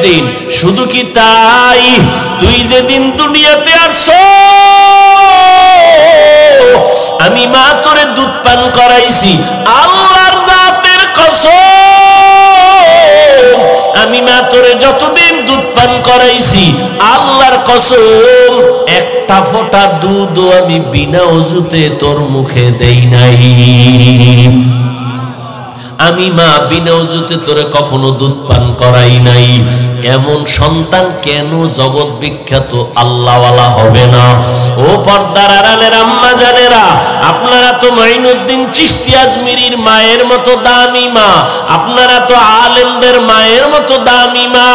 দিন। শুধু কি তাই, তুই যেদিন দুনিয়াতে আসছো আমি মা তোরে দুধ পান করাইছি, আল্লাহর জাতের কসম আমি মা তোরে যতদিন দুধ পান করাইছি আল্লাহর কসম একটা ফোঁটা দুধও আমি বিনা ওযুতে তোর মুখে দেই নাই। আমি মা বিনা ওযুতে তোরে কখনো দুধ পান করাই নাই। এমন সন্তান কেন জগৎ বিখ্যাত আল্লাহওয়ালা হবে না? ও পর্দার আড়ালের আম্মা জানেরা, আপনারা তো মাইনুদ্দিন চিশতি আজমিরির মায়ের মতো দামি মা, আপনারা তো আলেমদের মায়ের মতো দামি মা,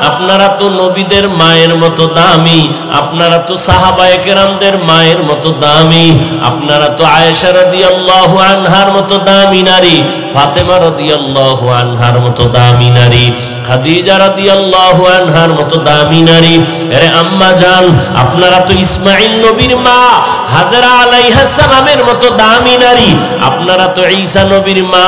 আপনারা তো নবীদের মায়ের মতো দামি, আপনারা তো সাহাবায়ে কেরামদের মায়ের মতো দামি, আপনারা তো আয়েশা রাদিয়াল্লাহু আনহার মতো দামি নারী, ফাতেমা রাদিয়াল্লাহু আনহার মতো দামি নারী, খাদিজা রাদিয়াল্লাহু আনহার মতো দামি নারী। আরে আম্মা জান, আপনারা তো ইসমাঈল নবীর মা হাজরা আলাইহিস সালামের মতো দামি নারী, আপনারা তো ঈসা নবীর মা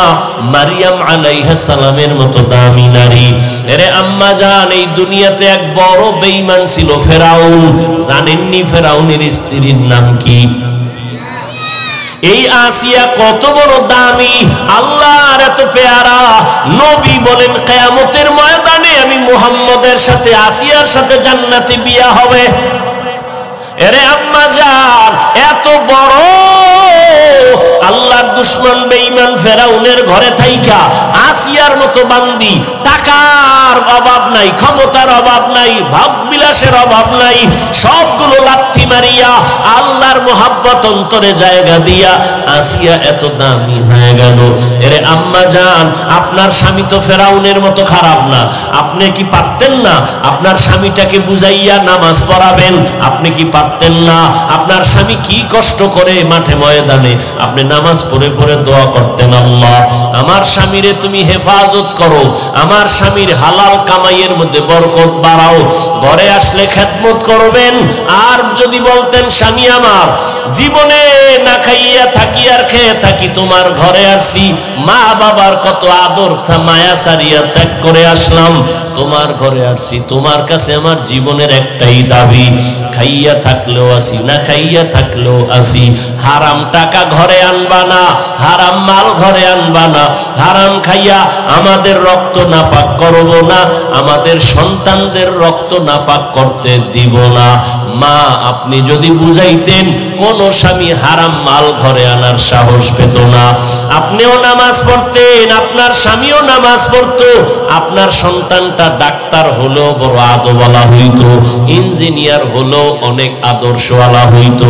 মারইয়াম আলাইহিস সালামের মতো দামি নারী। আরে আম্মা জান, এই দুনিয়াতে এক বড় বেঈমান ছিল ফেরাউন। জানেননি ফেরাউনের স্ত্রীর নাম কি? এই আসিয়া কত বড় দামি, আল্লাহর এত পেয়ারা। নবী বলেন কিয়ামতের ময়দানে আমি মুহাম্মদের সাথে আসিয়ার সাথে জান্নাতে বিয়া হবে। এরে আম্মা জান, এত বড় আল্লাহর দুশমন বেঈমান ফেরাউনের ঘরে থাইকা আসিয়ার মতো বান্দি, টাকার অভাব নাই, ক্ষমতার অভাব নাই, ভাব বিলাসের অভাব নাই, সবগুলো লাথি মারিয়া আল্লাহর মোহাব্বত অন্তরে জায়গা দিয়া আসিয়া এত দামি হয়ে গেল। এরে আম্মা জান, আপনার স্বামী তো ফেরাউনের মতো খারাপ না। আপনি কি পারতেন না আপনার স্বামীটাকে বুঝাইয়া নামাজ পড়াবেন? আপনি কি পারতেন না আপনার স্বামী কি কষ্ট করে মাঠে ময়দানে আপনি নামাজ পড়ে পড়ে দোয়া করতেন, আল্লাহ আমার স্বামীরে তুমি হেফাজত করো, আমার স্বামীর হালাল কামাইয়ের মধ্যে বরকত বাড়াও, ঘরে আসলে খেদমত করবেন। আর যদি বলতেন স্বামী আমার জীবনে না খাইয়া থাকি আর খেয়ে থাকি, তোমার ঘরে আসছি, মা বাবার কত আদর মায়া সারিয়া ত্যাগ করে আসলাম, তোমার ঘরে আসছি, তোমার কাছে আমার জীবনের একটাই দাবি, খাইয়া থাকলেও আসি না খাইয়া থাকলেও আসি, হারাম টাকা ঘরে আনবা না, হারাম মাল ঘরে আনবা না, হারাম খাইয়া আমাদের রক্ত নাপাক করব না, আমাদের সন্তানদের রক্ত নাপাক করতে দিব না। মা আপনি যদি বুঝাইতেন, কোন স্বামী হারাম মাল ঘরে আনার সাহস পেত না। আপনিও নামাজ পড়তেন, আপনার স্বামীও নামাজ পড়তো, আপনার সন্তানটা ডাক্তার হলেও বড় আদরওয়ালা হইতো, ইঞ্জিনিয়ার হলেও অনেক আদর্শওয়ালা হইতো,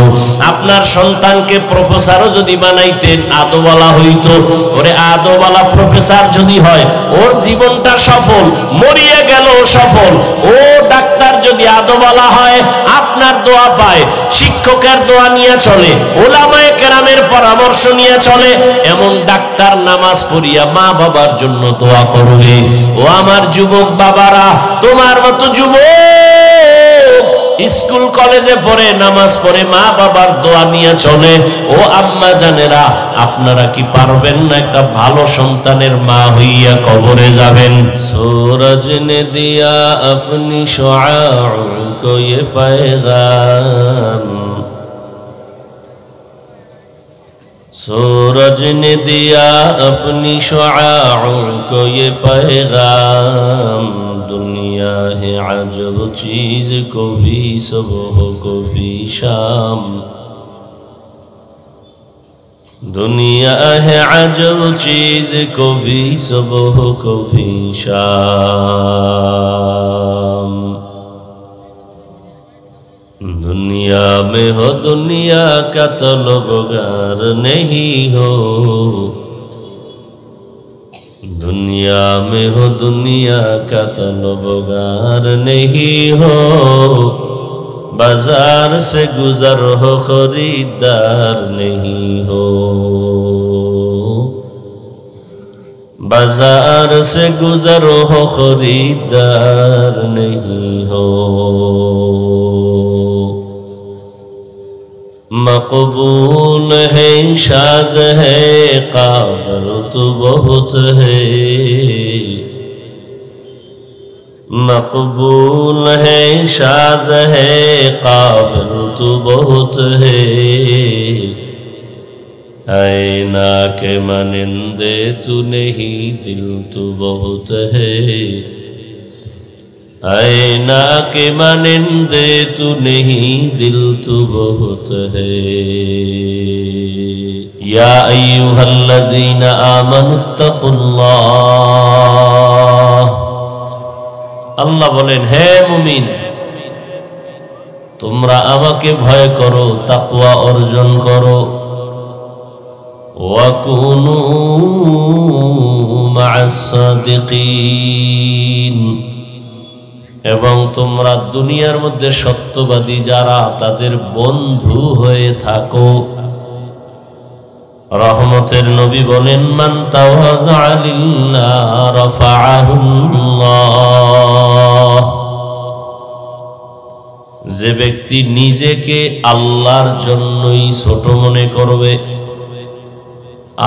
আপনার সন্তানকে প্রফেসরও যদি বানাইতেন আদরওয়ালা হইতো। ওরে আদরওয়ালা প্রফেসর যদি হয় ওর জীবনটা সফল, মরিয়া গেল সফল। ও ডাক্তার যদি আদরওয়ালা হয় আপনার দোয়া পায়, শিক্ষকের দোয়া নিয়ে চলে, ওলামায়ে কেরামের পরামর্শ নিয়ে চলে, এমন ডাক্তার নামাজ পড়িয়া মা বাবার জন্য দোয়া করবে। ও আমার যুবক বাবারা, তোমার মতো যুবক স্কুল কলেজে পড়ে নামাজ পড়ে মা বাবার দোয়া নিয়ে চলে। ও আম্মা জানেরা, আপনারা কি পারবেন না একটা ভালো সন্তানের মা হইয়া কবরে যাবেন? सूरज ने दिया अपनी शुआओं को ये पैगाम, सूरज ने दिया अपनी शुआओं को ये पैगाम, दुनिया है अजब चीज को भी सुबह को भी शाम, दुनिया है अजब चीज को भी सुबह को भी शाम, दुनिया में हो दुनिया का तलबगार नहीं हो, दुनिया में हो दुनिया का तलबगार नहीं हो, बाजार से गुजर हो खरीदार नहीं हो, बाजार से गुजर हो खरीदार नहीं हो, मकबूल है शाद है काबिल तो बहुत है, मकबूल है शाद है काबिल तू बहुत है आईना के मानिंदे तू नहीं दिल तू बहुत है आईना के मानिंदे तू नहीं दिल तू बहुत है या अय्युहल्लज़ीना आमनुत्तकुल्लाह আল্লাহ বলেন হে মুমিন তোমরা আমাকে ভয় করো তাকওয়া অর্জন করো ওয়া কুনু মা'আস সাদিকিন এবং তোমরা দুনিয়ার মধ্যে সত্যবাদী যারা তাদের বন্ধু হয়ে থাকো রহমতের নবী বলেন মান তাওয়াযা লিল্লাহ রাফাআহুল্লাহ যে ব্যক্তি নিজেকে আল্লাহর জন্যই ছোট মনে করবে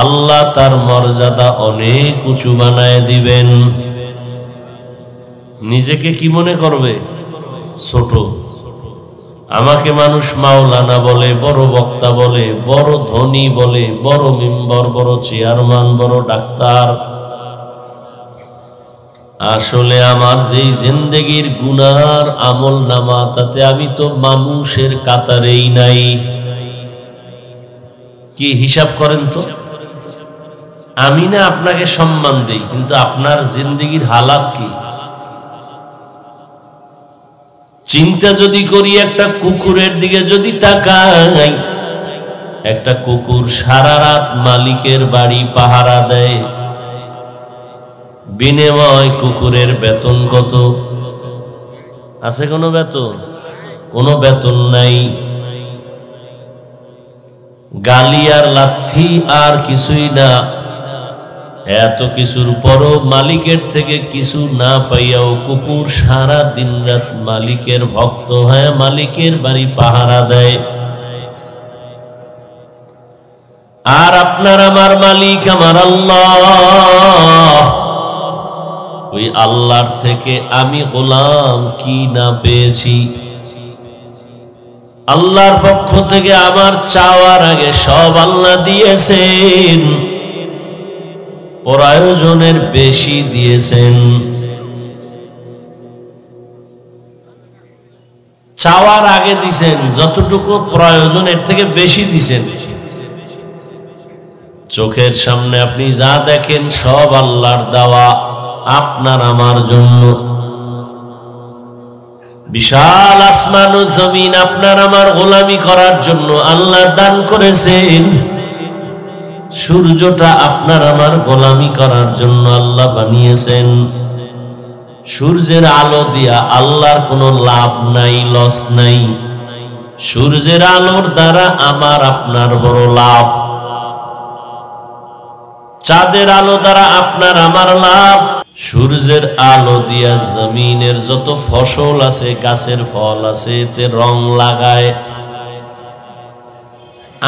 আল্লাহ তার মর্যাদা অনেক উঁচু বানায় দিবেন নিজেকে কি মনে করবে ছোট আমাকে মানুষ মাওলানা বলে বড় বক্তা বলে বড় ধনী বলে বড় মেম্বার বড় চেয়ারম্যান বড় ডাক্তার আসলে আমার যেই জিন্দেগির গুনার আমল নামা তাতে আমি তো মানুষের কাতারেই নাই কি হিসাব করেন তো আমি না আপনাকে সম্মান দেই কিন্তু আপনার জিন্দেগির হালাত কি চিন্তা যদি করি একটা কুকুরের দিকে যদি তাকাই একটা কুকুর সারা রাত মালিকের বাড়ি পাহারা দেয় বিনিময় কুকুরের বেতন কত আছে কোনো বেতন কোনো বেতন নাই গালি আর লাথি আর কিছুই না এত কিছুর পরও মালিকের থেকে কিছু না পাইয়াও কুকুর সারা দিন রাত মালিকের ভক্ত হয়ে মালিকের বাড়ি পাহারা দেয় আর আপনার আমার মালিক আমার আল্লাহ ওই আল্লাহর থেকে আমি গোলাম কি না পেয়েছি আল্লাহর পক্ষ থেকে আমার চাওয়ার আগে সব আল্লাহ দিয়েছেন প্রয়োজনের বেশি দিয়েছেন চাওয়ার আগে দিয়েছেন যতটুকু প্রয়োজন এর থেকে বেশি দিয়েছেন চোখের সামনে আপনি যা দেখেন সব আল্লাহর দেওয়া আপনার আমার জন্য বিশাল আসমান ও জমিন আপনার আমার গোলামি করার জন্য আল্লাহ দান করেছেন সূর্যটা আপনার আমার গোলামি করার জন্য আল্লাহ বানিয়েছেন সূর্যের আলো দিয়া আল্লাহর কোনো লাভ নাই লস নাই সূর্যের আলোর দ্বারা আমার আপনার বড় লাভ চাঁদের আলো দ্বারা আপনার আমার লাভ সূর্যের আলো দিয়া জমিনের যত ফসল আছে গাছের ফল আছে এতে রং লাগায়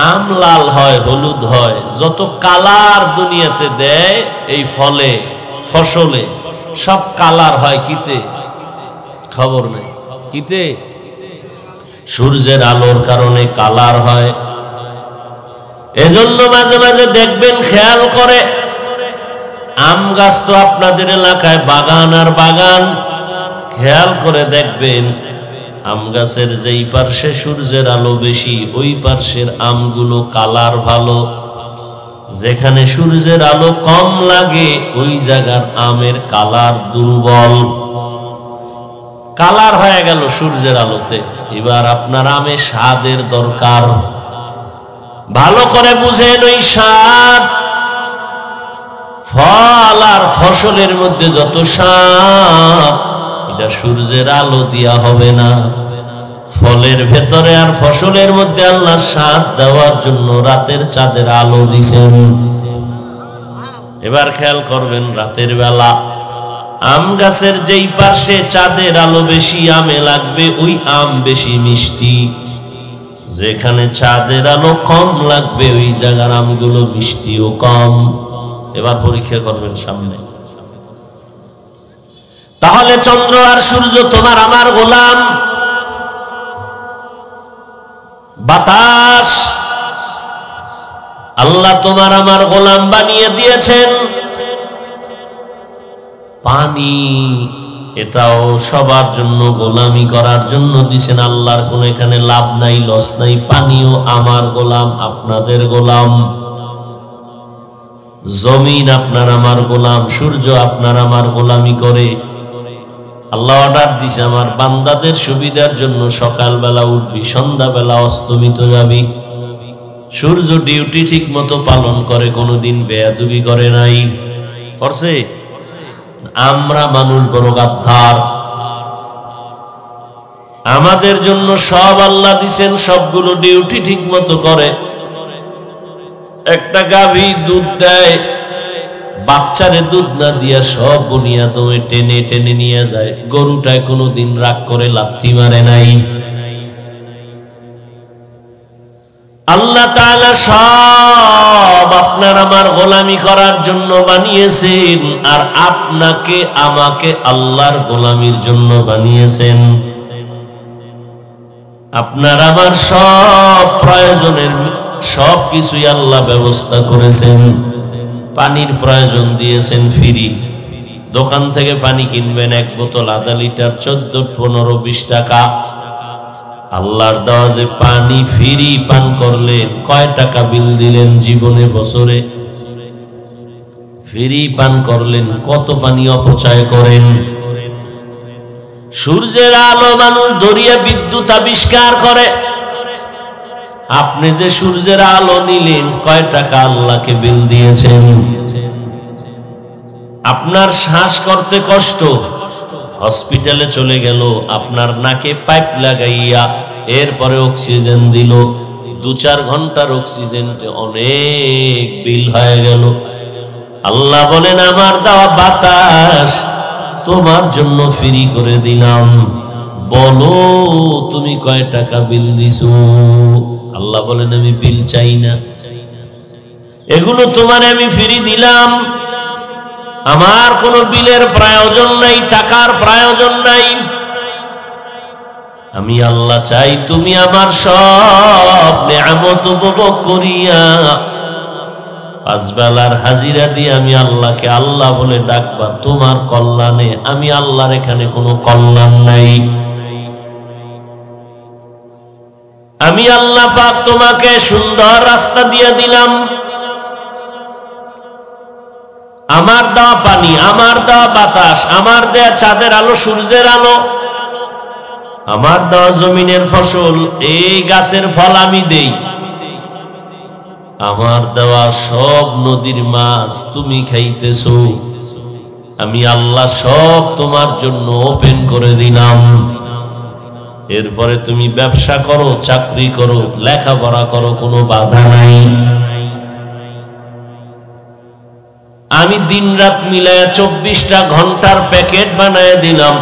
আম লাল হয় হলুদ হয় যত কালার দুনিয়াতে দেয় এই ফলে ফসলে সব কালার হয় কিতে খবর নেই কিতে সূর্যের আলোর কারণে কালার হয় এজন্য মাঝে মাঝে দেখবেন খেয়াল করে আম গাছ তো আপনাদের এলাকায় বাগান আর বাগান খেয়াল করে দেখবেন আম গাছের যেই পার্শ্বে সূর্যের আলো বেশি ওই পার্শ্বের আমগুলো কালার ভালো যেখানে সূর্যের আলো কম লাগে ওই জায়গার আমের কালার দুর্বল কালার হয়ে গেল সূর্যের আলোতে এবার আপনার আমে স্বাদের দরকার ভালো করে বুঝেন ওই স্বাদ ফল আর ফসলের মধ্যে যত স্বাদ এটা সূর্যের আলো দিয়া হবে না ফলের ভেতরে আর ফসলের মধ্যে আল্লাহ স্বাদ দেওয়ার জন্য রাতের চাঁদের আলো দিয়েছেন এবার খেয়াল করবেন রাতের বেলা আম গাছের যেই পাশে চাঁদের আলো বেশি আমে লাগবে ওই আম বেশি মিষ্টি যেখানে চাঁদের আলো কম লাগবে ওই জায়গার আমগুলো মিষ্টিও কম এবার পরীক্ষা করবেন সামনে তাহলে চন্দ্র আর সূর্য তোমার আমার গোলাম, বাতাস আল্লাহ তোমার আমার গোলাম বানিয়ে দিয়েছেন, পানি এটাও সবার জন্য গোলামি করার জন্য দিয়েছেন। আল্লাহর কোন এখানে লাভ নাই, লস নাই। পানিও আমার গোলাম, আপনাদের গোলাম। জমিন আপনার আমার গোলাম, সূর্য আপনার আমার গোলামি করে। আল্লাহ অর্ডার দিছে আমার বান্দাদের সুবিধার জন্য, সকালবেলা উঠবি, সন্ধ্যাবেলা অস্তমিত যাবি। সূর্য ডিউটি ঠিক মতো পালন করে, কোনোদিন বেয়াদবি করে নাই। করছে? আমরা মানুষ বড় গাদ্দার। আমাদের জন্য সব আল্লাহ দিছেন, সবগুলো ডিউটি ঠিক মতো করে। একটা গাভী দুধ দেয়, বাচ্চারে দুধ না দিয়া সব বুনিয়াদমে টেনে টেনে নিয়ে যায়। গরুটায় কোনোদিন রাগ করে লাথি মারে নাই। আল্লাহ তাআলা সব আপনার আমার গোলামি করার জন্য বানিয়েছেন, আর আপনাকে আমাকে আল্লাহর গোলামির জন্য বানিয়েছেন। আপনার আমার সব প্রয়োজনের সব কিছুই আল্লাহ ব্যবস্থা করেছেন। পানির প্রয়োজন দিয়েছেন ফ্রি। দোকান থেকে পানি কিনবেন, এক বোতল আধা লিটার 14, 15, 20 টাকা। আল্লাহর দেওয়া যে পানি ফ্রি পান করলেন, কয় টাকা বিল দিলেন জীবনে, বছরে? ফ্রি পান করলেন, কত পানি অপচয় করেন। সূর্যের আলো মানুষ ধরিয়ে বিদ্যুৎ আবিষ্কার করে। আপনি যে সূর্যের আলো নিলেন, কয় টাকা আল্লাহকে বিল দিয়েছেন? আপনার শ্বাস করতে কষ্ট, হসপিটালে চলে গেল, আপনার নাকে পাইপ লাগাইয়া এরপরে অক্সিজেন দিল, 2-4 ঘন্টার অক্সিজেন অনেক বিল হয়ে গেল। আল্লাহ বলেন আমার দেওয়া বাতাস তোমার জন্য ফ্রি করে দিলাম, বলো তুমি কয় টাকা বিল দিছো? আল্লাহ বলেন আমি বিল চাই না, এগুলো তোমার আমি ফ্রি দিলাম। আমার কোনো বিলের প্রয়োজন নাই, টাকার প্রয়োজন নাই। আমি আল্লাহ চাই তুমি আমার সব নেয়ামত উপভোগ করিয়া 5 বেলার হাজিরা দিয়ে আমি আল্লাহকে আল্লাহ বলে ডাকবা, তোমার কল্যাণে। আমি আল্লাহর এখানে কোনো কল্যাণ নাই। আমি আল্লাহ পাক তোমাকে সুন্দর রাস্তা দিয়ে দিলাম। আমার দেওয়া পানি, আমার দেওয়া বাতাস, আমার দেয়া চাঁদের আলো, সূর্যের আলো, আমার দেওয়া জমিনের ফসল, এই গাছের ফল আমি দেই। আমার দেওয়া সব নদীর মাছ তুমি খাইতেছো। আমি আল্লাহ সব তোমার জন্য ওপেন করে দিলাম। এরপরে তুমি ব্যবসা করো, চাকরি করো, লেখাপড়া করো, কোনো বাধা নাই। আমি দিন রাত মিলায় 24টা ঘন্টার প্যাকেট বানায় দিলাম।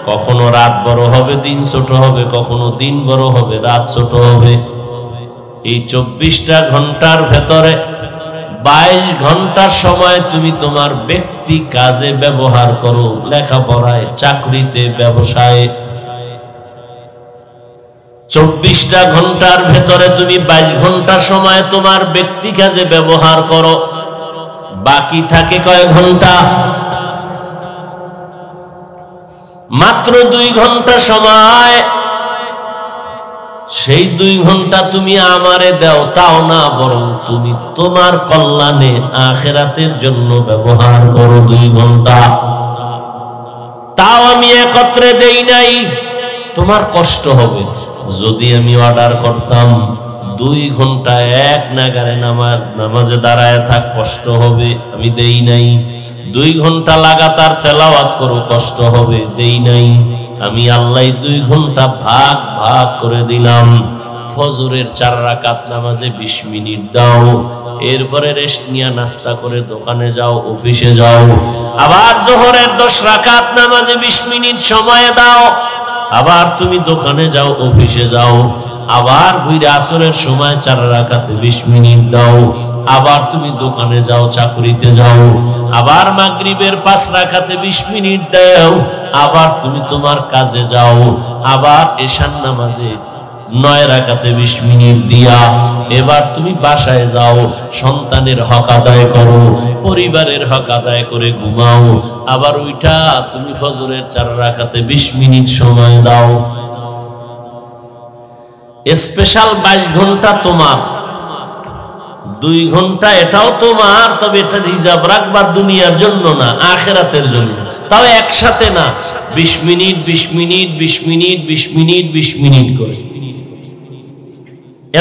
কখনো রাত বড় হবে, দিন ছোট হবে, কখনো দিন বড় হবে, রাত ছোট হবে। এই 24টা ঘন্টার ভেতরে 22 ঘন্টার সময় তুমি তোমার ব্যক্তি কাজে ব্যবহার করো, লেখাপড়ায়, চাকরিতে, ব্যবসায়ে। 24টা ঘন্টার ভেতরে তুমি 22 ঘন্টা সময় তোমার ব্যক্তি কাজে ব্যবহার করো। বাকি থাকে কয় ঘন্টা? মাত্র 2 ঘন্টা সময়। সেই 2 ঘন্টা তুমি আমারে দাও, তাও না, বরং তুমি তোমার কল্যাণে আখিরাতের জন্য ব্যবহার করো 2 ঘন্টা। তাও আমি একত্রে দেই নাই, তোমার কষ্ট হবে। যদি আমি অর্ডার করতাম 2 ঘন্টা এক নাগারে নামাজে দাঁড়ায় থাক, কষ্ট হবে, আমি দেই নাই। 2 ঘন্টা লাগাতার তেলাওয়াত করো, কষ্ট হবে, দেই নাই। আমি আল্লাহ 2 ঘন্টা ভাগ ভাগ করে দিলাম। ফজরের 4 রাকাত নামাজে 20 মিনিট দাও, এরপরে রেস্ট নিয়ে নাস্তা করে দোকানে যাও, অফিসে যাও। আবার জোহরের 10 রাকাত নামাজে 20 মিনিট সময় দাও, আবার তুমি দোকানে যাও, অফিসে যাও। আবার ঘুরে আসরের সময় 4 রাকাতে 20 মিনিট দাও, আবার তুমি দোকানে যাও, চাকরিতে যাও, আবার মাগরিবের 5 রাকাতে 20 মিনিট দাও, আবার তুমি তোমার কাজে যাও, আবার এশার নামাজে 9 রাকাতে 20 মিনিট দিয়া এবার তুমি বাসায় যাও, সন্তানের হক আদায় করো, পরিবারের হক আদায় করে ঘুমাও, আবার উঠা তুমি ফজরের 4 রাকাতে 20 মিনিট সময় দাও। স্পেশাল 22 ঘন্টা তোমার, 2 ঘন্টা এটাও তোমার, তবে এটা রিজার্ভ রাখবা দুনিয়ার জন্য না, আখিরাতের জন্য। তাও একসাথে না, 20 minute 20 minute 20 minute 20 minute 20 minute করে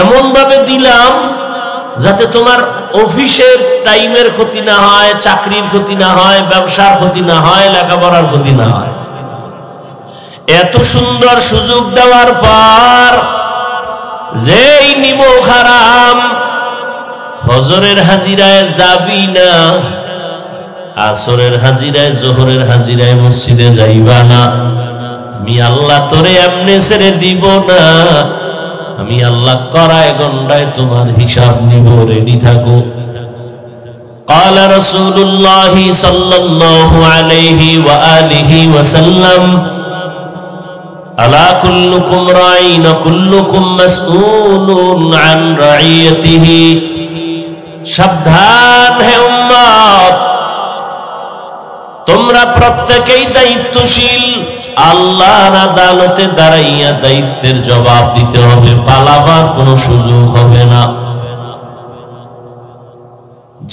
এমন ভাবে দিলাম যাতে তোমার অফিসের টাইমের ক্ষতি না হয়, চাকরির ক্ষতি না হয়, ব্যবসার ক্ষতি না হয়, লেখাপড়ার ক্ষতি না হয়। এত সুন্দর সুযোগ দেওয়ার পর যেই নিমো হারাম, ফজরের হাজিরায় যাবি না, আসরের হাজিরায়, জোহরের হাজিরায় মসজিদে যাইবা না, আমি আল্লাহ তোরে এমনি ছেড়ে দিব না, আমি আল্লাহ করায় গন্ডায় তোমার হিসাব নিব, রেডি থাকো। قال رسول الله صلى الله عليه وآله وسلم ألا كلكم راعٍ وكلكم مسؤول عن رعيته। সাবধান হে উম্মত, তোমরা প্রত্যেকেই দায়িত্বশীল, আল্লাহর আদালতে দাঁড়াইয়া দায়িত্বের জবাব দিতে হবে, পালাবার কোনো সুযোগ হবে না।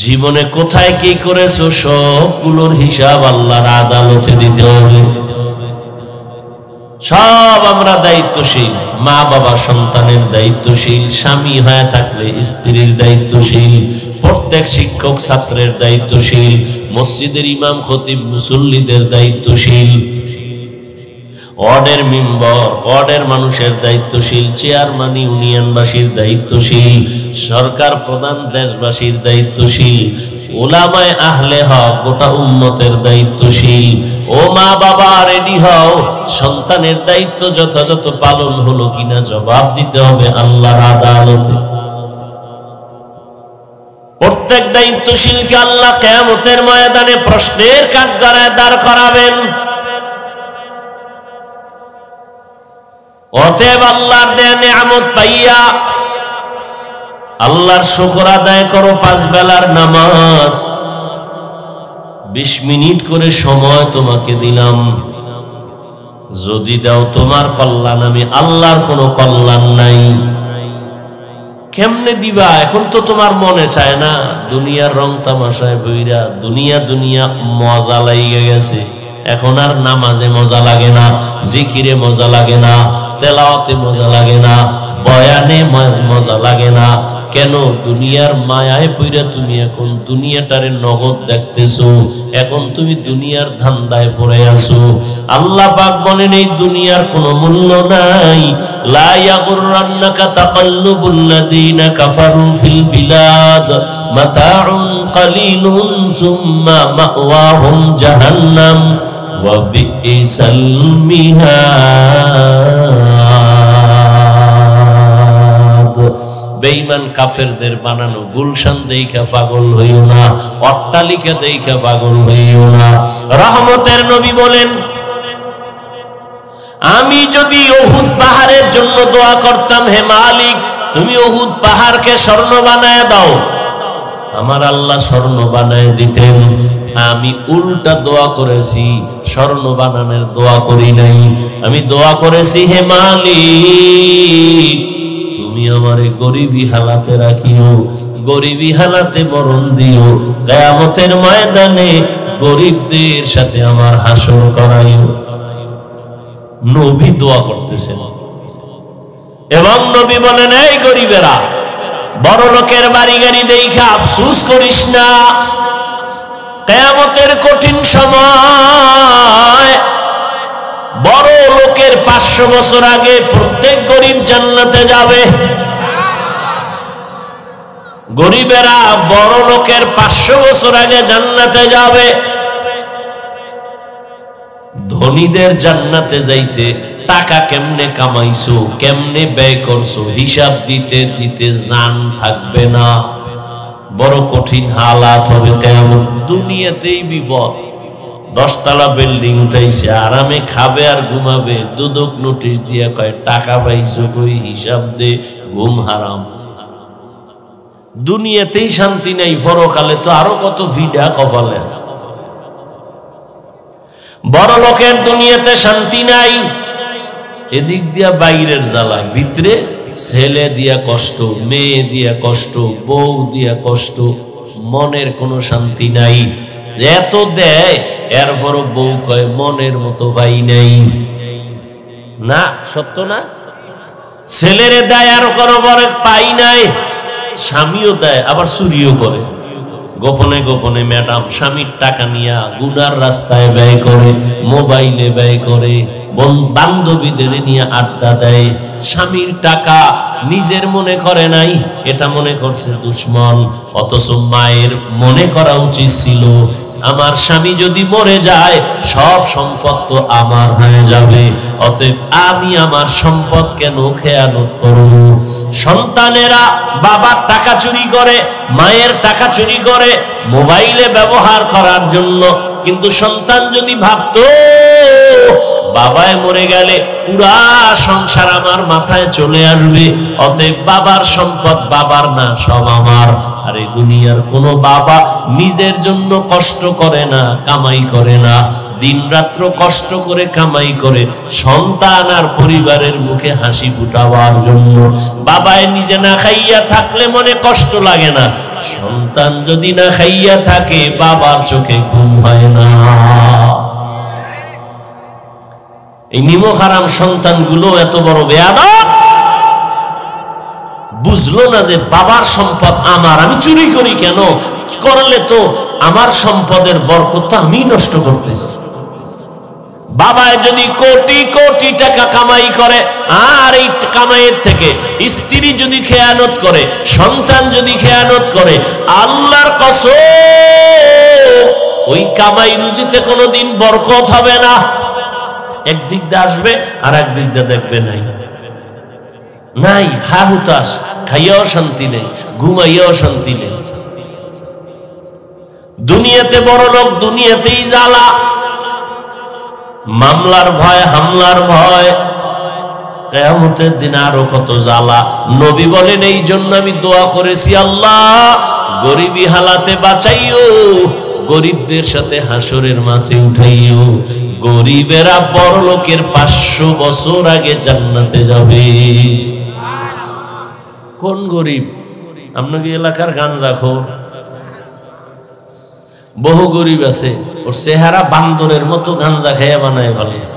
জীবনে কোথায় কি করেছো সবগুলোর হিসাব আল্লাহর আদালতে দিতে হবে। সব আমরা দায়িত্বশীল, মা বাবা সন্তানের দায়িত্বশীল, স্বামী হয়ে থাকলে স্ত্রীর দায়িত্বশীল, প্রত্যেক শিক্ষক ছাত্রের দায়িত্বশীল, মসজিদের ইমাম খতিব মুসল্লিদের দায়িত্বশীল, ওয়ার্ডের মেম্বার ওয়ার্ডের মানুষের দায়িত্বশীল, চেয়ারম্যান ইউনিয়নবাসীর দায়িত্বশীল, সরকার প্রধান দেশবাসীর দায়িত্বশীল, উলামায়ে আহলে হক গোটা উম্মতের দায়িত্বশীল। ও মা বাবা রেডি হও, সন্তানের দায়িত্ব যথাযথ পালন হলো কিনা জবাব দিতে হবে আল্লাহর আদালতে। প্রত্যেক দায়িত্বশীলকে আল্লাহ কিয়ামতের ময়দানে প্রশ্নের কাঠগড়ায় দাঁড় করাবেন। অতএব আল্লাহর দেয়া নিয়ামত পাইয়া আল্লাহর শুকর আদায় করো, 5 বেলার নামাজ, 20 মিনিট করে সময় তোমাকে দিলাম, যদি দাও তোমার কল্যাণ, আমি আল্লাহর কোনো কল্যাণ নাই। কেমনে দিবা? এখন তো তোমার মনে চায় না, দুনিয়ার রং তামাশায় বইরা দুনিয়া দুনিয়া মজা লাগে গেছে, এখন আর নামাজে মজা লাগে না, জিকিরে মজা লাগে না, তেলাওয়াতে মজা লাগে না, বয়ানে মজা লাগে না। কেন? দুনিয়ার মায়ায় পইরা তুমি এখন দুনিয়াটারে নগদ দেখতেছো, এখন তুমি দুনিয়ার ধান্দায় পড়ে আছো। আল্লাহ পাক বলেন এই দুনিয়ার কোনো মূল্য নাই। লা ইয়াগুররান্নাকা তাকাল্লুবুল লাযিনা কাফারু ফিল বিলাদ মাতাউন কালিলুন সুম্মা মাওয়াহুম জাহান্নাম ওয়া বিইসাল মিহাদ। বেঈমান কাফেরদের বানানো গুলশান দেইখা পাগল হইও না, অট্টালিকা দেইখা পাগল হইও না। রহমতের নবী বলেন, আমি যদি উহুদ পাহাড়ের জন্য দোয়া করতাম, হে মালিক তুমি উহুদ পাহাড়কে স্বর্ণ বানায় দাও, আমার আল্লাহ স্বর্ণ বানায় দিতেন। আমি উল্টা দোয়া করেছি, স্বর্ণ বানানোর দোয়া করি নাই, আমি দোয়া করেছি হে মালিক তুমি আমারে গরিবী হালাতে রাখিও, গরিবী হালাতে মরণ দিও, কিয়ামতের ময়দানে গরিবদের সাথে আমার হাসর করাইও। নবী দোয়া করতেছেন এবং নবী বলেন, এই গরিবেরা, বড় লোকের বাড়ি গাড়ি দেখে আফসোস করিস না, কিয়ামতের কঠিন সময় বড় লোকের 500 বছর আগে প্রত্যেক গরিব জান্নাতে যাবে। গরিবেরা বড় লোকের 500 বছর আগে জান্নাতে যাবে। ধনীদের জান্নাতে যাইতে টাকা কেমনে কামাইছো, কেমনে ব্যয় করছো, হিসাব দিতে দিতে জান থাকবে না। বড় কঠিন হালাত হবে কিয়ামত। দুনিয়াতেই বিপদ। 10 তলা বিল্ডিং উঠাইছে, আরামে খাবে আর ঘুমাবে, দুদক নোটিশ দিয়া কয় টাকা পাইছো কই, হিসাব দে, ঘুম হারাম। দুনিয়াতেই শান্তি নাই, পরকালে তো আরো কত ভিড়া কপালে আছে। বড় লোকের দুনিয়াতে শান্তি নাই, এদিক দিয়া বাইরের জ্বালা, ভিতরে ছেলে দিয়া কষ্ট, মেয়ে দিয়া কষ্ট, বউ দিয়া কষ্ট, মনের কোনো শান্তি নাই। এত দেয় এরপরও বউ কয় মনের মতো ভাই নাই। না সত্য না? ছেলেরে দেয় আর কোনো বড় পাই নাই, স্বামীও দেয় আবার চুরিও করে। গোপনে গোপনে ম্যাডাম স্বামীর টাকা নিয়ে গুনার রাস্তায় ব্যয় করে, মোবাইলে ব্যয় করে, বান্ধবীদের নিয়ে আড্ডা দেয়। স্বামীর টাকা নিজের মনে করে নাই, এটা মনে করছে দুশ্মন। অথচ মায়ের মনে করা উচিত ছিল আমার স্বামী যদি মরে যায় সব সম্পদ তো আমার হয়ে যাবে, অতএব আমি আমার সম্পদ কেন খেয়ানত করব। সন্তানেরা বাবার টাকা চুরি করে, মায়ের টাকা চুরি করে মোবাইলে ব্যবহার করার জন্য, কিন্তু সন্তান যদি ভাবতো বাবায় মরে গেলে পুরা সংসার আমার মাথায় চলে আসবে, অতএব বাবার সম্পদ বাবার না, সব আমার। আর এই দুনিয়ার কোনো বাবা নিজের জন্য কষ্ট করে না, কামাই করে না, দিন রাত্র কষ্ট করে কামাই করে সন্তান আর পরিবারের মুখে হাসি ফুটাবার জন্য। বাবায় নিজে না খাইয়া থাকলে মনে কষ্ট লাগে না, সন্তান যদি না খাইয়া থাকে বাবার চোখে ঘুম হয় না। এই নিমক হারাম সন্তানগুলো এত বড় বেয়াদব, বুঝলো না যে বাবার সম্পদ আমার, আমি চুরি করি কেন, করলে তো আমার সম্পদের বরকত আমি নষ্ট করতেছি। বাবায় যদি কোটি কোটি টাকা কামাই করে আর এই কামাইয়ের থেকে স্ত্রী যদি খেয়ানত করে, সন্তান যদি খেয়ানত করে, আল্লাহর কসম ওই কামাই রুজিতে কোনোদিন বরকত হবে না। একদিক দিয়ে আসবে আর একদিক দিয়ে দেখবে নাই নাই, হা হুতাশ, খাইয়াও শান্তি নেই, ঘুমাইয়াও শান্তি নেই। দুনিয়াতে বড় লোক, দুনিয়াতেই জ্বালা, মামলার ভয়, হামলার ভয়, কিয়ামতের দিন আরো কত জ্বালা। নবী বলেন এই জন্য আমি দোয়া করেছি, আল্লাহ গরিবী হালাতে বাঁচাইও, গরিবদের সাথে হাসরের মাঠে উঠাইও। গরিবেরা বড় লোকের 500 বছর আগে জান্নাতে যাবে। কোন গরিব? আপনাকে এলাকার গাঞ্জাখোর বহু গরিব আছে, ওর চেহারা বান্দরের মতো গাঞ্জা খাইয়া বানায় ফেলেছে।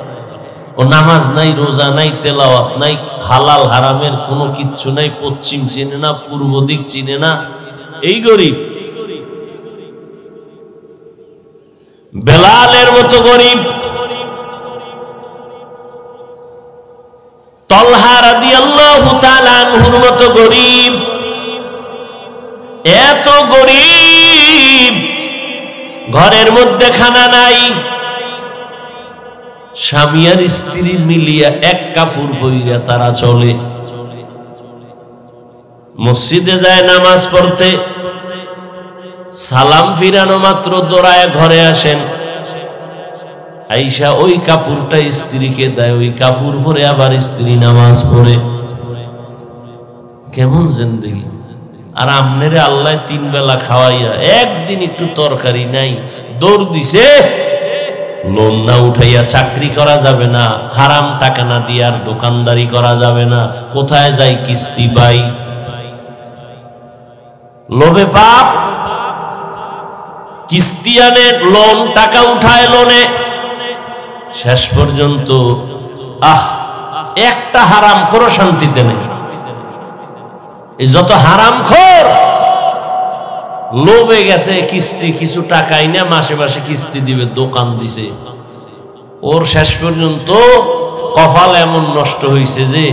ও নামাজ নাই, রোজা নাই, তেলাওয়াত নাই, হালাল হারামের কোনো কিচ্ছু নাই, পশ্চিম চিনে না, পূর্ব দিক চিনে না, এই গরিব। বেলালের মতো গরিব, তলহা রাদিয়াল্লাহু তাআলা আনহুর মতো গরিব, এত গরিব ঘরের মধ্যে খানা নাই, স্বামী আর স্ত্রী মিলিয়া এক কাপড় পইরা তারা চলে। মসজিদে যায় নামাজ পড়তে, সালাম ফিরানো মাত্র দৌড়ায় ঘরে আসেন, আইসা ওই কাপড়টা স্ত্রীকে দেয়, ওই কাপড় পরে আবার স্ত্রী নামাজ পড়ে। কেমন জিন্দেগি! আর আমনেরে আল্লাহ 3 বেলা খাওয়াইয়া একদিন একটু তরকারি নাই, দৌড় দিছে। লোন না উঠাইয়া চাকরি করা যাবে না, হারাম টাকা না দিয়ে আর দোকানদারি করা যাবে না, কোথায় যাই কিস্তি পাই, লোভে পাপ, কিস্তি আনে, লোন টাকা উঠায় লোনে, শেষ পর্যন্ত একটা হারাম খোরও শান্তিতে নেই। এই যত হারাম খোর লোভে গেছে, কিস্তি কিছু টাকাই না, মাসে মাসে কিস্তি দিবে, দোকান দিছে, ওর শেষ পর্যন্ত কপাল এমন নষ্ট হয়েছে যে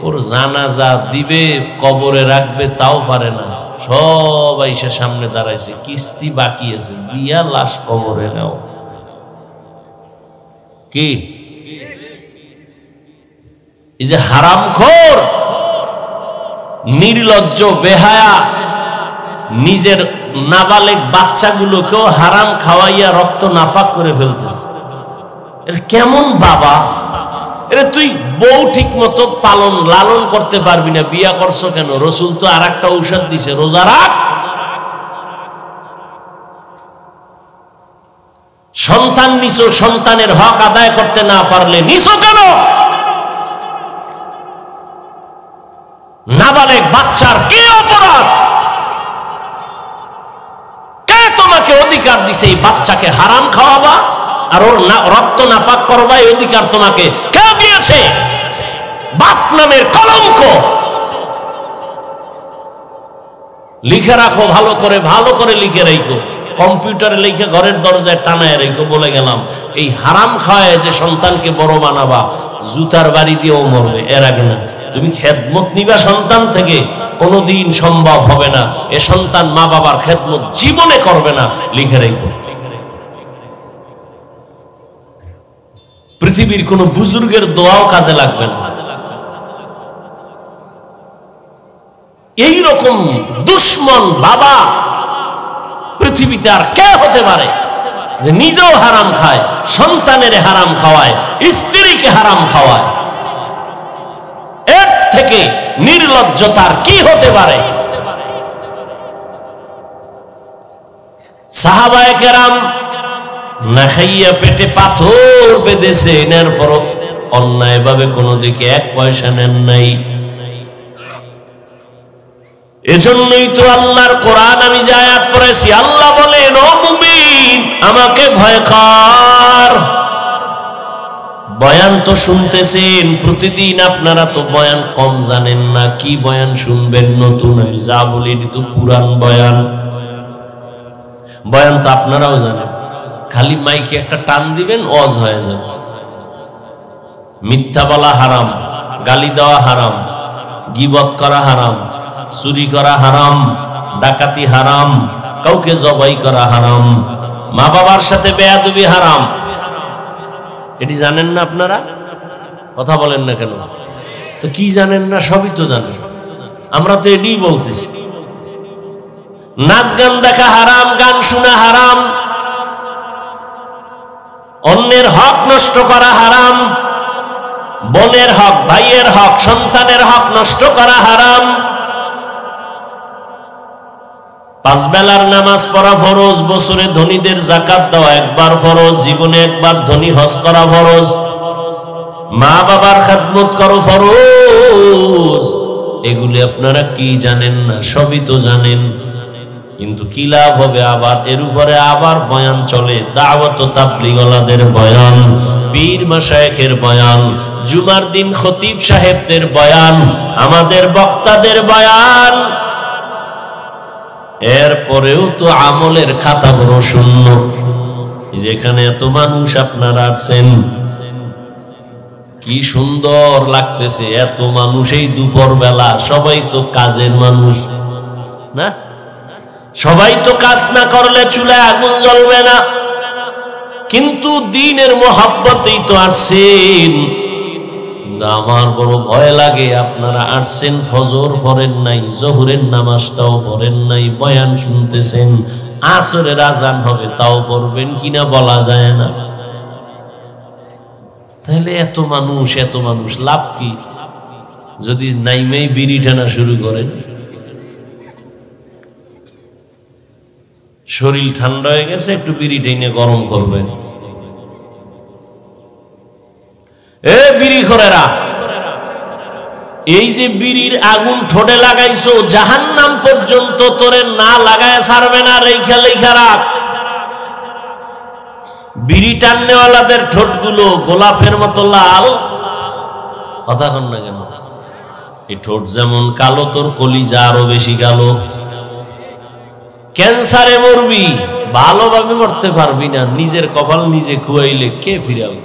ওর জানাজা দিবে, কবরে রাখবে তাও পারে না। সবাই সে সামনে দাঁড়াইছে, কিস্তি বাকি আছে, দিয়া লাশ কবরে নাও। কি এই যে হারামখোর নির্লজ্জ বেহায়া নিজের নাবালেক বাচ্চাগুলোকেও হারাম খাওয়াইয়া রক্ত নাপাক করে ফেলতেছে। এর কেমন বাবা? এরে তুই বউ ঠিক মতো পালন লালন করতে পারবি না, বিয়া করছো কেন? রসুল তো আর একটা ঔষধ দিছে, রোজা রাখ। সন্তান নিছো, সন্তানের হক আদায় করতে না পারলে নিছো কেন? নাবালেক বাচ্চার কি অপরাধ? কে তোমাকে অধিকার দিছে এই বাচ্চাকে হারাম খাওয়াবা আর ওর রক্ত নাপাক করবা? এই অধিকার তোমাকে কে দিয়েছে? বাপ নামের কলঙ্ক। লিখে রাখো ভালো করে লিখে রাখো, কম্পিউটারে লিখে ঘরের দরজায় টানায় রেখো। বলে গেলাম, এই হারাম খাওয়ায় যে সন্তানকে বড় বানাবা, জুতার বাড়ি দিয়েও মরবে, এর আগে না। তুমি খেদমত নিবা সন্তান থেকে, কোনোদিন সম্ভব হবে না। এ সন্তান মা বাবার খেদমত জীবনে করবে না, লিখে রেখো। পৃথিবীর কোন বুজুর্গের দোয়াও কাজে লাগবে না। এইরকম দুশ্মন বাবা পৃথিবীতে আর কে হতে পারে যে নিজেও হারাম খায়, সন্তানের হারাম খাওয়ায়, স্ত্রীকে হারাম খাওয়ায়? এর থেকে নির্লজ্জতার কি হতে পারে? সাহাবায়ে কেরাম না খাইয়া পেটে পাথর বেঁধেছেন, এরপর অন্যায় ভাবে কোনো দিকে এক পয়সা নেন নাই। এজন্যই তো আল্লাহর কোরআন আমি যে আয়াত পড়েছি, আল্লাহ বলেন, ও মুমিন আমাকে ভয় কর। বয়ান তো শুনতেছেন প্রতিদিন, আপনারা তো বয়ান কম জানেন না। কি বয়ান শুনবেন নতুন? আমি যা বলি এটি তো পুরান বয়ান। বয়ান তো আপনারাও জানেন, খালি মাইকে একটা টান দিবেন, ওয়াজ হয়ে যাবে। মিথ্যা বলা হারাম, গালি দেওয়া হারাম, গীবত করা হারাম, চুরি করা হারাম, ডাকাতি হারাম, কাউকে জবাই করা হারাম, মা বাবার সাথে বেয়াদবি হারাম। এটি জানেন না আপনারা? কথা বলেন না কেন? তো কি জানেন না? সবই তো জানেন। আমরা তো এটি বলতেছি। নাচ গান দেখা হারাম, গান শোনা হারাম, অন্যের হক নষ্ট করা হারাম, বোনের হক, ভাইয়ের হক, সন্তানের হক নষ্ট করা হারাম। 5 বেলার নামাজ পড়া ফরজ, বছরে ধনীদের যাকাত দেওয়া একবার ফরজ, জীবনে একবার ধনী হজ করা ফরজ, মা বাবার খেদমত করো ফরজ। এগুলি আপনারা কি জানেন না? সবই তো জানেন, কিন্তু কি লাভ হবে? আবার এর উপরে আবার বয়ান চলে, দাওয়াত ও তাবলীগওয়ালাদের বয়ান, পীর মাশায়েখের বয়ান, জুমার দিন খতিব সাহেবদের বয়ান, আমাদের বক্তাদের বয়ান। এরপরেও তো আমলের খাতা বড় শূন্য। যেখানে এত মানুষ আপনারা আসছেন, কি সুন্দর লাগতেছে, এত মানুষ এই দুপুর বেলা। সবাই তো কাজের মানুষ না? সবাই তো কাজ না করলে চুলায় আগুন জ্বলবে না। কিন্তু দ্বীনের মোহাব্বতেই তো আসছেন। কিন্তু আমার বড় ভয় লাগে, আপনারা আসছেন, ফজর পড়েন নাই, জোহরের নামাজটাও পড়েন নাই, বয়ান শুনতেছেন, আসরের আজান হবে তাও পড়বেন কিনা বলা যায় না। তাহলে এত মানুষ লাভ কি? যদি নাইমেই বিড়ি টানা শুরু করেন, শরীর ঠান্ডা হয়ে গেছে, একটু বিড়ি টেনে গরম করবেন। এ বিড়ি খোরেরা, এই যে বিড়ির আগুন ঠোঁটে লাগাইছো, জাহান্নাম পর্যন্ত তোরে না লাগায় ছাড়বে না, লেখা রাখ। বিড়ি টাননেওয়ালাদের ঠোঁটগুলো গোলাপের মতো লাল। কথা কন না কেন? এই ঠোঁট যেমন কালো, তোর কলিজা আরো বেশি কালো। ক্যান্সারে মরবি, ভালোভাবে মরতে পারবি না। নিজের কপাল নিজে খুয়াইলে কে ফিরাবে?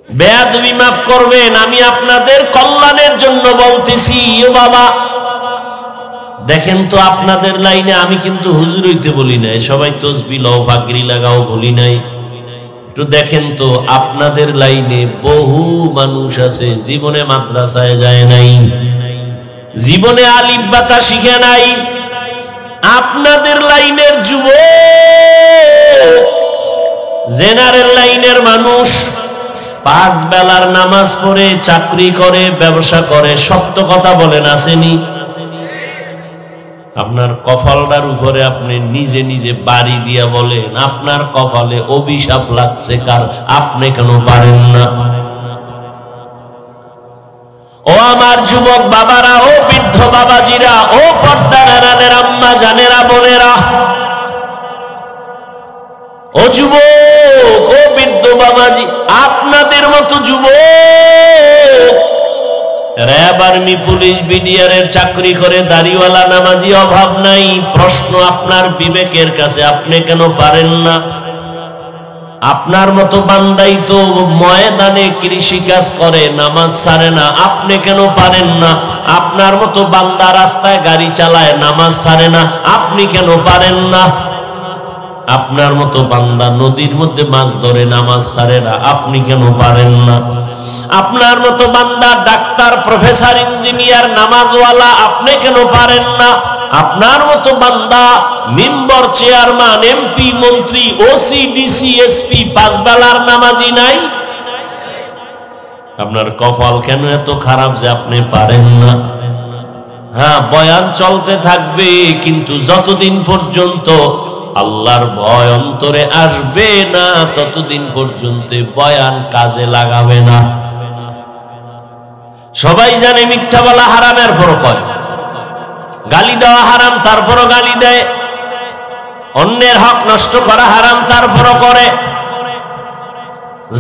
বেয়াদবি মাফ করবেন, আমি আপনাদের কল্যাণের জন্য বলতেছি। ও বাবা, দেখেন তো আপনাদের লাইনে আমি কিন্তু হুজুর হইতে বলি নাই, সবাই তসবিহ লাও, ফাকরি লাগাও বলি নাই। একটু দেখেন তো আপনাদের লাইনে বহু মানুষ আছে জীবনে মাদ্রাসায় যায় নাই, জীবনে আলিফ বাতা শিখে নাই। আপনাদের লাইনের যুবক, জেনারেল লাইনের মানুষ 5 বেলার নামাজ পড়ে চাকরি করে ব্যবসা করে, সত্য কথা বলেন আসেনি? আপনার কপালটার উপরে আপনি নিজে নিজে বাড়ি দিয়া বলেন আপনার কপালে অভিশাপ লাগছে কার? আপনি কেন পারেন না? ও আমার যুবক বাবারা, ও বৃদ্ধ বাবাজিরা, ও পর্দার আড়ালের আম্মা জানেরা বোনেরা, ও যুবক, ও বৃদ্ধ বাবাজি, আপনাদের মতো যুবক র‍্যাব, আর্মি, পুলিশ, বিডিআরের চাকরি করে দাড়িওয়ালা নামাজি অভাব নাই। প্রশ্ন আপনার বিবেকের কাছে, আপনি কেন পারেন না? আপনার মতো বান্দাই তো ময়দানে কৃষি কাজ করে, নামাজ ছাড়ে না, আপনি কেন পারেন না? আপনার মতো বান্দা রাস্তায় গাড়ি চালায়, নামাজ ছাড়ে না, আপনি কেন পারেন না? আপনার মতো বান্দা নদীর মধ্যে মাছ ধরে, নামাজ ছাড়ে না, আপনি কেন পারেন না? আপনার মতো বান্দা ডাক্তার, প্রফেসর, ইঞ্জিনিয়ার, নামাজওয়ালা, আপনি কেন পারেন না? আপনার মতো বান্দা মেম্বার, চেয়ারম্যান, এমপি, মন্ত্রী, ওসি, ডিসি, এসপি, 5 বেলার নামাজি নাই? আপনার কপাল কেন এত খারাপ যে আপনি পারেন না? হ্যাঁ, বয়ান চলতে থাকবে, কিন্তু যতদিন পর্যন্ত আল্লাহর ভয় অন্তরে আসবে না ততদিন পর্যন্ত বয়ান কাজে লাগাবে না। সবাই জানে মিথ্যা বলা হারামের পরও কয়, গালি দেওয়া হারাম তারপরও গালি দেয়, অন্যের হক নষ্ট করা হারাম তারপরও করে,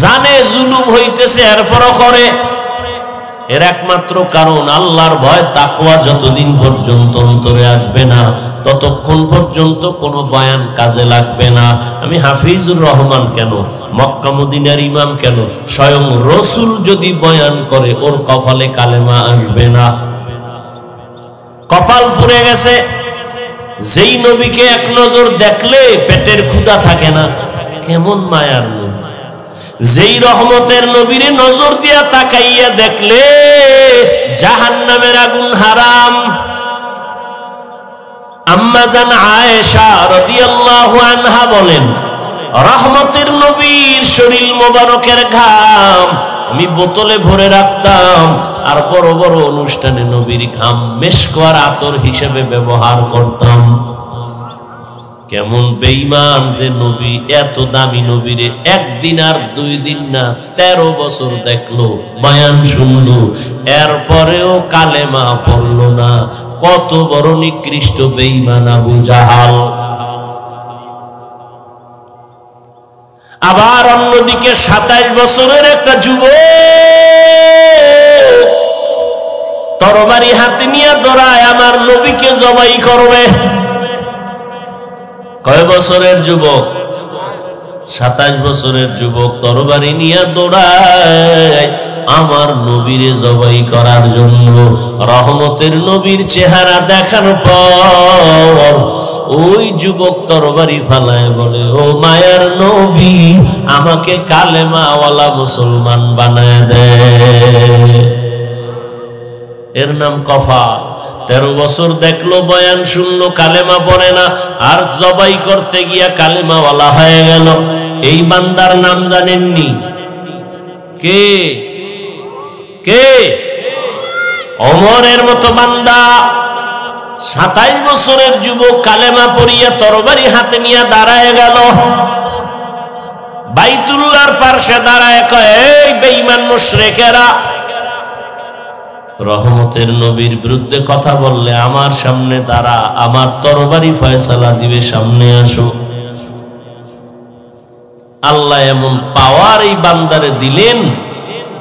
জানে জুলুম হইতেছে এরপরও করে। এর একমাত্র কারণ আল্লাহর ভয়, তাকওয়া যতদিন পর্যন্ত অন্তরে আসবে না ততক্ষণ পর্যন্ত কোনো বয়ান কাজে লাগবে না। আমি হাফিজুর রহমান কেন, মক্কা মদিনার ইমাম কেন, স্বয়ং রসুল যদি বয়ান করে ওর কপালে কালেমা আসবে না। কপাল পুড়ে গেছে। যেই নবীকে এক নজর দেখলে পেটের ক্ষুধা থাকে না, কেমন মায়ার নবী। যেই রহমতের নবীরে নজর দিয়া তাকাইয়া দেখলে জাহান্নামের আগুন হারাম। আম্মা জান আয়েশা রাদিয়াল্লাহু আনহা বলেন, রহমতের নবীর শরীর মোবারকের ঘাম আমি বোতলে ভরে রাখতাম, আর বড় বড় অনুষ্ঠানে নবীর ঘাম মেশক আর আতর হিসেবে ব্যবহার করতাম। কেমন বেঈমান যে নবী, এত দামি নবীরে একদিন আর 2 দিন না 13 বছর দেখলো, বয়ান শুনলো, এরপরেও কালেমা পড়লো না। কত বড় নিকৃষ্ট বেঈমান আবু জাহাল। আবার অন্যদিকে 27 বছরের একটা যুবক তরবারি হাতে নিয়ে দৌড়ায় আমার নবীকে জবাই করবে। কয় বছরের যুবক? 27 বছরের যুবক তরবারি নিয়ে দৌড়ায় আমার নবীরে জবাই করার জন্য। রহমতের নবীর চেহারা দেখার পর ওই যুবক তরবারি ফালায় বলে, ও মায়ার নবী, আমাকে কালেমাওয়ালা মুসলমান বানায় দে। এর নাম কফাল। 13 বছর দেখলো, বয়ান শুনলো, কালেমা পড়ে না, আর জবাই করতে গিয়া কালেমাওয়ালা হয়ে গেল। এই বান্দার নাম জানেননি? কে? কে? ওমরের মতো বান্দা। 27 বছরের যুবক কালেমা পড়িয়া তরবারি হাতে নিয়ে দাঁড়ায় গেল। বাইতুল্লাহর পাশে দাঁড়ায় কয়, এই বেঈমান মুশরিকেরা, রহমতের নবীর বিরুদ্ধে কথা বললে আমার সামনে দাঁড়া, আমার তরবারি ফয়সালা দিবে, সামনে আসো। আল্লাহ এমন পাওয়ার এই বান্দারে দিলেন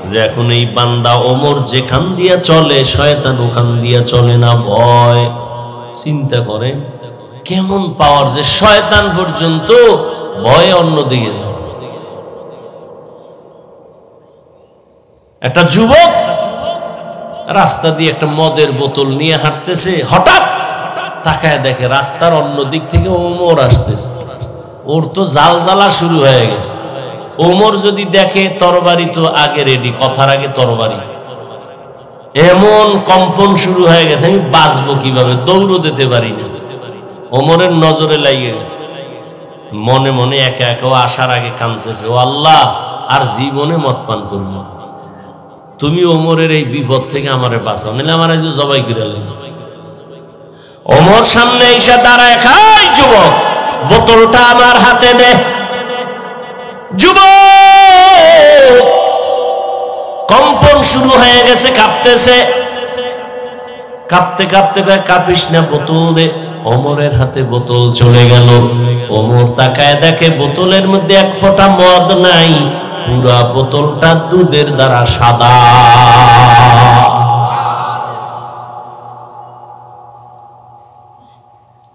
যে এখন এই বান্দা ওমর যেখান দিয়া চলে শয়তান ওখান দিয়া চলে না, ভয়। চিন্তা করেন কেমন পাওয়ার, যে শয়তান পর্যন্ত ভয়ে অন্যদিকে যায়। একটা যুবক রাস্তা দিয়ে একটা মদের বোতল নিয়ে হাঁটতেছে, হঠাৎ তাকায় দেখে রাস্তার অন্য দিক থেকে ওমর আসতেছে। ওর তো জাল জ্বালা শুরু হয়ে গেছে। ওমর যদি দেখে তরবারি তো আগে রেডি, কথার আগে তরবারি, এমন কম্পন শুরু হয়ে গেছে, আমি বাঁচবো কিভাবে, দৌড়ও দিতে পারি না। ওমরের নজরে লাগিয়ে গেছে, মনে মনে একা একা আসার আগে কাঁদতেছে, ও আল্লাহ আর জীবনে মদ পান করব না, তুমি ওমরের এই বিপদ থেকে আমারে বাঁচাও, নিলে আমার আজ জবাই করে লাগবে। ওমর সামনে এসে দাঁড়ায়, খাই যুবক বোতলটা আমার হাতে দে। যুবক কম্পন শুরু হয়ে গেছে, কাঁপতেছে, কাঁপতে কাঁপতে কাঁপিস না, বোতল দে। ওমরের হাতে বোতল চলে গেল। ওমর তাকায় দেখে বোতলের মধ্যে এক ফোঁটা মদ নাই, পুরা বোতলটা দুধের দ্বারা সাদা।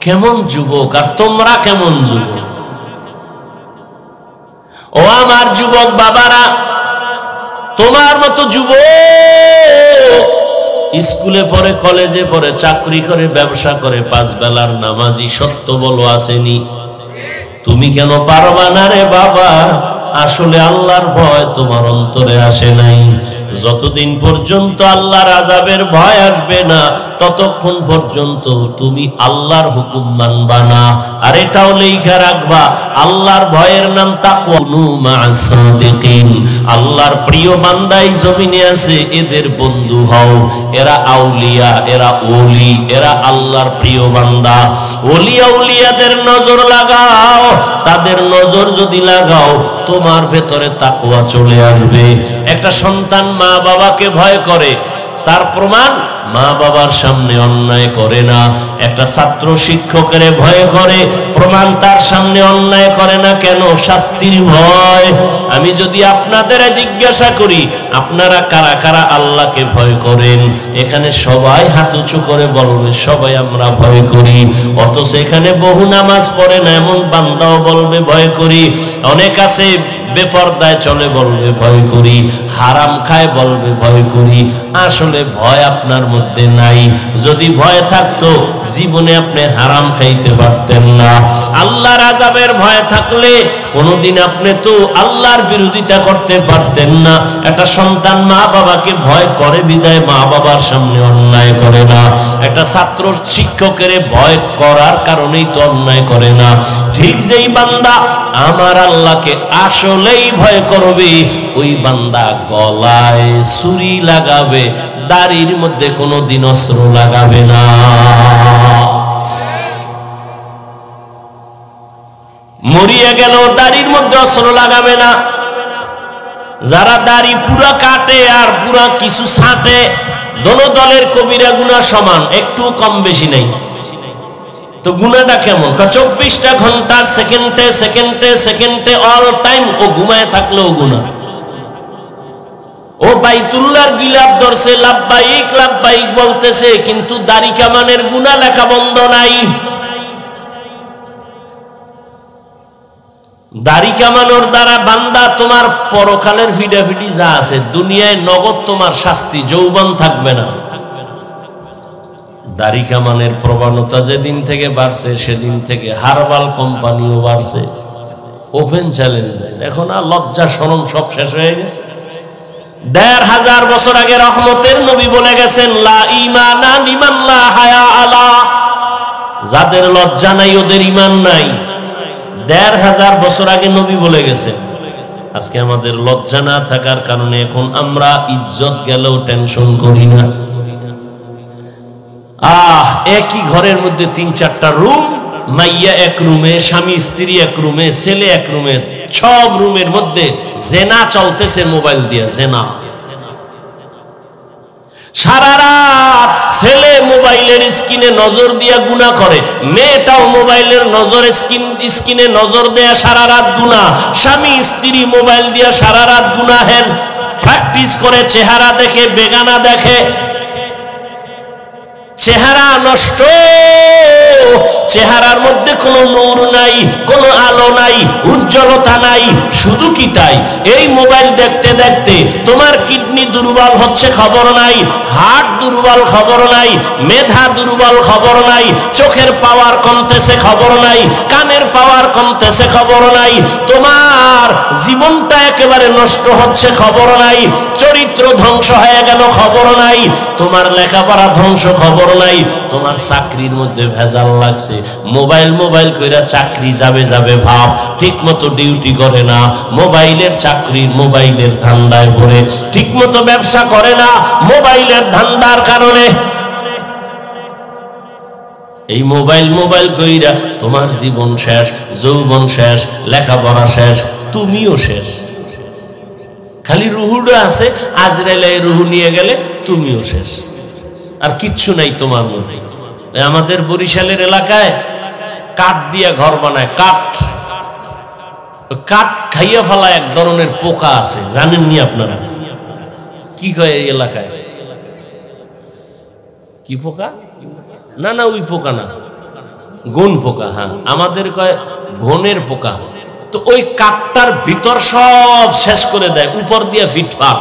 কেমন যুবক, আর তোমরা কেমন যুবক? ও আমার যুবক বাবারা, তোমার মতো যুবক স্কুলে পড়ে, কলেজে পড়ে, চাকরি করে, ব্যবসা করে, 5 বেলার নামাজি, সত্য বলো আসেনি? তুমি কেন পারবা না রে বাবা? আসলে আল্লাহর ভয় তোমার অন্তরে আসে নাই। যতদিন পর্যন্ত আল্লাহর আযাবের ভয় আসবে না, ততক্ষণ পর্যন্ত তুমি আল্লাহর হুকুম মানবা না। আর এটাও লেখা রাখবা, আল্লাহর ভয়ের নাম তাকওয়া, মা'আস সাদিকিন। আল্লাহর প্রিয় বান্দাই জমিনে আছে, এদের বন্ধু হও। এরা আউলিয়া, এরা ওলি, এরা আল্লাহর প্রিয় বান্দা। ওলি আউলিয়াদের নজর লাগাও, তাদের নজর যদি লাগাও, তোমার ভেতরে তাকওয়া চলে আসবে। একটা সন্তান মা বাবাকে ভয় করে, তার প্রমাণ মা বাবার সামনে অন্যায় করে না। একটা ছাত্র শিক্ষকের ভয় করে, প্রমাণ তার সামনে অন্যায় করে না। কেন? শাস্তির ভয়। আমি যদি আপনাদের জিজ্ঞাসা করি, আপনারা কারা কারা আল্লাহকে ভয় করেন? এখানে সবাই হাত উঁচু করে বলবে সবাই আমরা ভয় করি। অথচ এখানে বহু নামাজ পড়ে না এমন বান্দাও বলবে ভয় করি। অনেক আছে বেপরদায় চলে, বলবে ভয় করি। হারাম খায়, বলবে ভয় করি। আসলে ভয় আপনার মধ্যে নাই। যদি ভয় থাকতো, জীবনে আপনি হারাম খাইতে পারতেন না। আল্লাহর আযাবের ভয় থাকলে কোনোদিন আপনি তো আল্লাহর বিরোধিতা করতে পারতেন না। একটা সন্তান মা বাবাকে ভয় করে বিদায় মা বাবার সামনে অন্যায় করে না। একটা ছাত্র শিক্ষকের ভয় করার কারণেই তো অন্যায় করে না। ঠিক যেই বান্দা আমার আল্লাহকে আসলেই ভয় করবে, ওই বান্দা গলায় ছুরি লাগাবে, দাড়ির মধ্যে কোনোদিন অস্ত্র লাগাবে না। মরিয়া গেল, দাড়ির মধ্যে অস্ত্র লাগাবে না। যারা দাড়ি পুরা কাটে আর পুরা কিছু ছাঁটে, দোনো দলের কবিরা গুনাহ সমান, একটু কম বেশি নেই। তো গুনাহটা কেমন? 24টা ঘন্টা সেকেন্ডে সেকেন্ডে সেকেন্ডে অল টাইম ও ঘুমায় থাকলেও গুনাহ। ও বাইতুল্লাহর গিলাফ ধরছে, লাব্বাইক লাব্বাইক বলতেছে, কিন্তু দাড়ি কামানের গুনাহ লেখা বন্ধ নাই। দাড়ি কামানোর দ্বারা বান্দা তোমার পরকালের ফিডাফিডি যা আছে, দুনিয়ায় নগদ তোমার শাস্তি, যৌবন থাকবে না। দাড়ি কামানের প্রবণতা যেদিন থেকে বাড়ছে, সেদিন থেকে হারবাল কোম্পানিও বাড়ছে। ওপেন চ্যালেঞ্জ দেয়, এখন আর লজ্জা শরম সব শেষ হয়ে গেছে। ১৫০০ বছর আগে রহমতের নবী বলে গেছেন, লা ঈমানা লিমান লা হায়া আলা। যাদের লজ্জা নাই ওদের ঈমান নাই। ১৫০০ বছর আগে নবী বলে গেছেন। আজকে আমাদের লজ্জা না থাকার কারণে এখন আমরা ইজ্জত গেলেও টেনশন করি না। একই ঘরের মধ্যে ৩-৪টা রুম, মাইয়া এক রুমে, স্বামী স্ত্রী এক রুমে, ছেলে এক রুমে, সব রুমের মধ্যে জেনা চলতেছে মোবাইল দিয়ে। জেনা সারা রাত ছেলে মোবাইলের স্ক্রিনে নজর দিয়া গুনাহ করে, মেয়েটাও মোবাইলের স্ক্রিনে নজর দেয়া সারা রাত গুনাহ। স্বামী স্ত্রী মোবাইল দিয়া সারা রাত গুনাহের প্র্যাকটিস করে, চেহারা দেখে, বেগানা দেখে। চেহারা নষ্ট, চেহারার মধ্যে কোনো নূর নাই, কোনো আলো নাই, উজ্জ্বলতা নাই। শুধু কি তাই, এই মোবাইল দেখতে দেখতে তোমার কিডনি দুর্বল হচ্ছে খবর নাই, হার্ট দুর্বল খবর নাই, মেধা দুর্বল খবর নাই, চোখের পাওয়ার কমতেছে খবর নাই, কানের পাওয়ার কমতেছে খবর নাই, তোমার জীবনটা একেবারে নষ্ট হচ্ছে খবর নাই, চরিত্র ধ্বংস হয়ে গেল খবর নাই, তোমার লেখাপড়া ধ্বংস খবর নাই, তোমার চাকরির মধ্যে ভেজাল লাগছে। মোবাইল মোবাইল কইরা চাকরি যাবে যাবে ভাব, ঠিক মতো ডিউটি করে না, মোবাইলের চাকরি মোবাইলের ধান্দায় পড়ে, ঠিক মতো ব্যবসা করে না মোবাইলের ধান্দার কারণে। এই মোবাইল মোবাইল কইরা তোমার জীবন শেষ, যৌবন শেষ, লেখাপড়া শেষ, তুমিও শেষ। খালি রুহুটা আছে, আজরাইলে রুহু নিয়ে গেলে তুমিও শেষ, আর কিচ্ছু নাই তোমার মনে। আমাদের বরিশালের এলাকায় কাঠ দিয়ে ঘর বানায়, কাঠ খাইয়া ফেলা এক ধরনের পোকা আছে, জানেননি আপনারা? কি কয় এই এলাকায়? কি পোকা? না না, ওই পোকা না, গুণ পোকা। হ্যাঁ, আমাদের কয় ঘনের পোকা। তো ওই কাঠটার ভিতর সব শেষ করে দেয়, উপর দিয়ে ফিটফাট।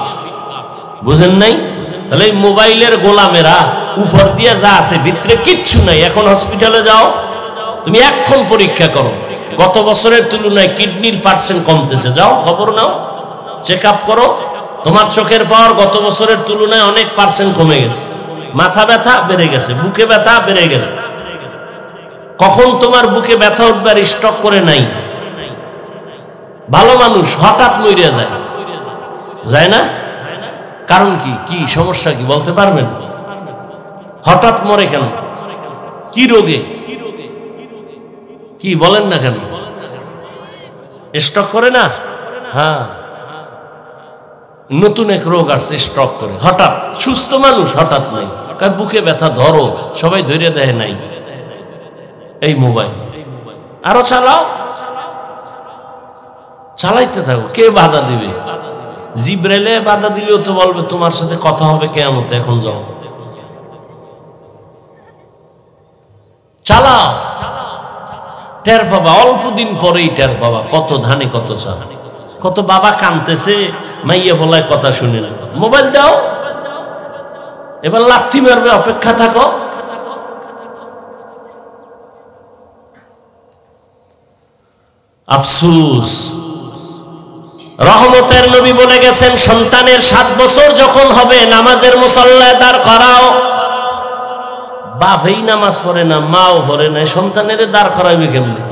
বুঝেন নাই? তাহলে এই মোবাইলের গোলামেরা উপর দিয়ে যা আছে ভিতরে কিচ্ছু নাই। এখন হসপিটালে যাও, তুমি এখন পরীক্ষা করো, গত বছরের তুলনায় কিডনির পার্সেন্ট কমতেছে, যাও খবর নাও, চেক আপ করো, তোমার চোখের পাওয়ার গত বছরের তুলনায় অনেক পার্সেন্ট কমে গেছে, মাথা ব্যথা বেড়ে গেছে, বুকে ব্যথা বেড়ে গেছে। কখন তোমার বুকে ব্যথা উঠবার স্টক করে নাই। ভালো মানুষ হঠাৎ মরে যায়, যায় না? কারণ কি? কি সমস্যা কি বলতে পারবেন? হঠাৎ মরে কেন? কি রোগে? কি বলেন না কেন? স্ট্রোক করে না? হ্যাঁ, নতুন এক রোগ আসছে, স্ট্রোক করে হঠাৎ। সুস্থ মানুষ হঠাৎ নাই, বুকে ব্যথা ধরো, সবাই ধরে দেয় নাই। এই মোবাইল আরো চালাও, চালাইতে থাকো, কে বাধা দিবে? জিব্রাইলে বাধা দিলেও তো বলবে তোমার সাথে কথা হবে কিয়ামতে, এখন যাও চালাও, টের পাবা, অল্প দিন পরেই টের পাবা কত ধানে কত চাল। কত বাবা কানতেছে, মাইয়া বলায় কথা শুনে না, মোবাইল দাও, এবার লাথি মারবে, অপেক্ষা থাকো। আফসোস, রহমতের নবী বলে গেছেন, সন্তানের 7 বছর যখন হবে নামাজের মুসল্লায় দাঁড় করাও। বাপেই নামাজ পড়ে না, মাও পড়ে না, সন্তানের দাঁড় করাইবে কেমনে?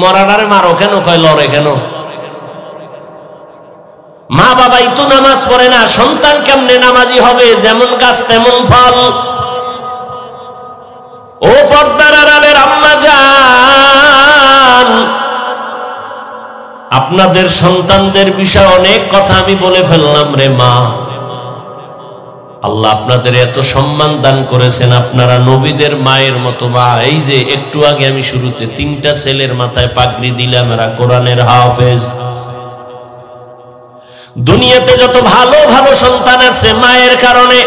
মরাডারে মারো কেন, কয় লড়ে কেন? মা বাবাই তো নামাজ পড়ে না, সন্তান কেমনে নামাজি হবে? যেমন গাছ তেমন ফল। ও পর্দার আড়ালের আম্মা জান, আপনাদের সন্তানদের বিষয়ে অনেক কথা আমি বলে ফেললাম রে মা। আল্লাহ আপনাদের এত সম্মান দান করেছেন, আপনারা নবীদের মায়ের মতো মা। এই যে একটু আগে আমি শুরুতে 3টা ছেলের মাথায় পাগড়ি দিলাম, এরা কোরআনের হাফেজ। দুনিয়াতে যত ভালো ভালো সন্তান আছে মায়ের কারণে।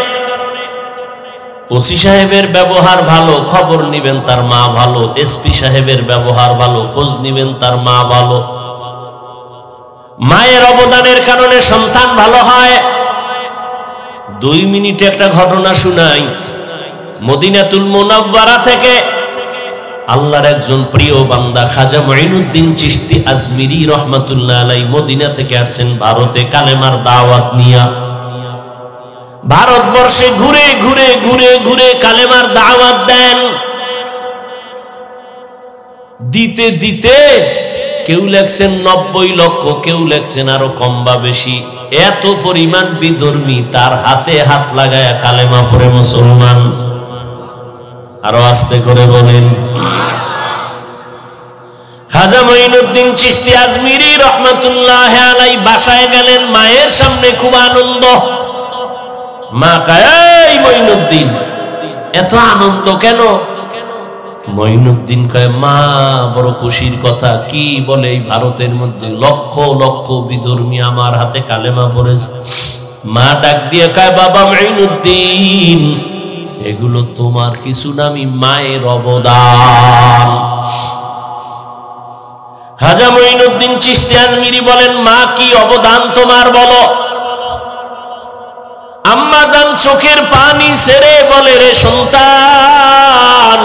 ওসি সাহেবের ব্যবহার ভালো, খবর নিবেন তার মা ভালো। এসপি সাহেবের ব্যবহার ভালো, খোঁজ নিবেন তার মা ভালো। মায়ের অবদানের কারণে সন্তান ভালো হয়। 2 মিনিটে একটা ঘটনা শুনাই। মদিনাতুল মুনাওয়ারা থেকে আল্লাহর একজন প্রিয় বান্দা খাজা মুঈনুদ্দিন চিশতি আজমিরি রহমাতুল্লাহ আলাইহি মদিনা থেকে আসছেন ভারতে কালেমার দাওয়াত নিয়া। ভারতবর্ষে ঘুরে ঘুরে ঘুরে ঘুরে কালেমার দাওয়াত দেন। দিতে দিতে কেউ লেখছেন 90 লক্ষ, কেউ লেখছেন আরো কম বা বেশি। এত পরিমাণ বিধর্মী, তার হাতে হাত লাগায়া কালেমা পড়ে মুসলমান। আরো আস্তে করে বলেন। খাজা মুঈনুদ্দিন চিশতি আজমিরি রহমাতুল্লাহ আলাইহি বাসায় গেলেন, মায়ের সামনে খুব আনন্দ। মা কয়, এই মুঈনুদ্দিন এত আনন্দ কেন? মুঈনুদ্দিন কয়, মা বড় খুশির কথা। কি বলে? এই ভারতের মধ্যে লক্ষ লক্ষ বিধর্মী আমার হাতে কালেমা পড়েছে। মা ডাক দিয়ে কয়, বাবা মাইনুদ্দিন, এগুলো তোমার কিছু না, আমি মায়ের অবদান। খাজা মঈনুদ্দিন চিশতি আজমিরি বলেন, মা কি অবদান তোমার বলো? আম্মা জান চোখের পানি ছেড়ে বলে, রে সন্তান,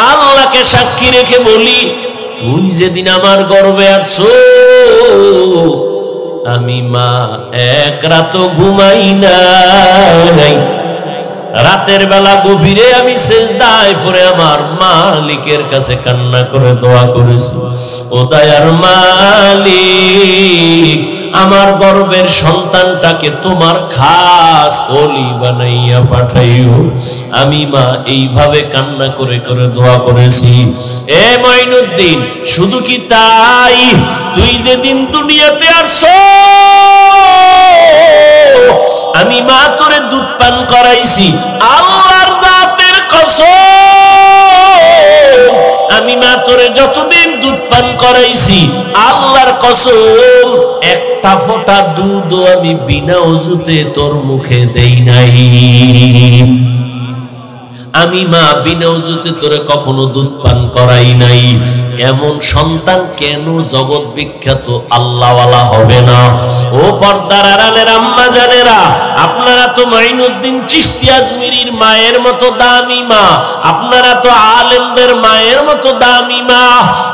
আল্লাহকে সাক্ষী রেখে বলি, তুই যেদিন আমার গর্ভে আছো, আমি মা এক রাত ঘুমাই নাই। রাতের বেলা গভীরে আমি সিজদায় পড়ে আমার মালিকের কাছে কান্না করে দোয়া করেছি, ও দয়ার মালিক, আমার গর্ভের সন্তানটাকে তোমার খাস ওলি বানাইয়া পাঠাইও। আমি মা এইভাবে কান্না করে করে দোয়া করেছি। এ মঈনুদ্দিন, শুধু কি তাই, তুই যেদিন দুনিয়াতে আসছো, আমি মা তোরে দুধ পান করাইছি, আল্লাহর জাতের কসম, আমি মা তোরে যতদিন দুধ পান করাইছি, আল্লাহর কসম, একটা ফোঁটা দুধও আমি বিনা ওযুতে তোর মুখে দেই নাই। আমি মা বিনা ওযুতে তোরে কখনো দুধ পান করাই নাই। এমন সন্তান কেন জগৎ বিখ্যাত আল্লাহওয়ালা হবে না? ও পর্দার আড়ালের আম্মা জানেরা, আপনারা তো মঈনুদ্দিন চিশতি আজমিরির মায়ের মতো দামি মা, আপনারা তো আলেমদের মায়ের মতো দামি মা,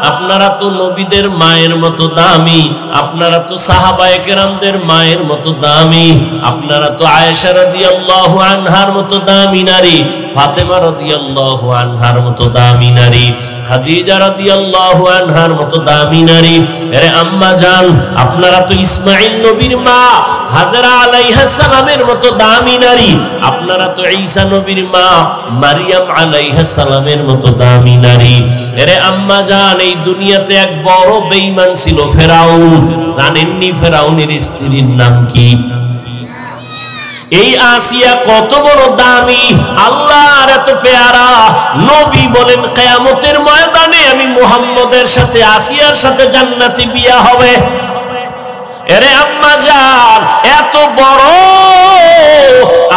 আপনারা তো নবীদের মায়ের মতো দামি, আপনারা তো সাহাবায়ে কেরামদের মায়ের মতো দামি, আপনারা তো আয়েশা রাদিয়াল্লাহু আনহার মতো দামি নারী, ফাতেমা রাদিয়াল্লাহু আনহার মতো দামি নারী, খাদিজা রাদিয়াল্লাহু আনহার মতো দামি নারী। আরে আম্মা জান, আপনারা তো ইসমাঈল নবীর মা হাজরা আলাইহিস সালামের মতো দামি নারী, আপনারা তো ঈসা নবীর মা মারইয়াম আলাইহিস সালামের মতো দামি নারী। আরে আম্মা জান, এই দুনিয়াতে এক বড় বেঈমান ছিল ফেরাউন। জানেননি ফেরাউনের স্ত্রীর নাম কি? এই আসিয়া কত বড় দামি, আল্লাহর এত পেয়ারা। নবী বলেন, কিয়ামতের ময়দানে আমি মুহাম্মদের সাথে আসিয়ার সাথে জান্নাতি বিয়া হবে। এরে আম্মা জান, এত বড়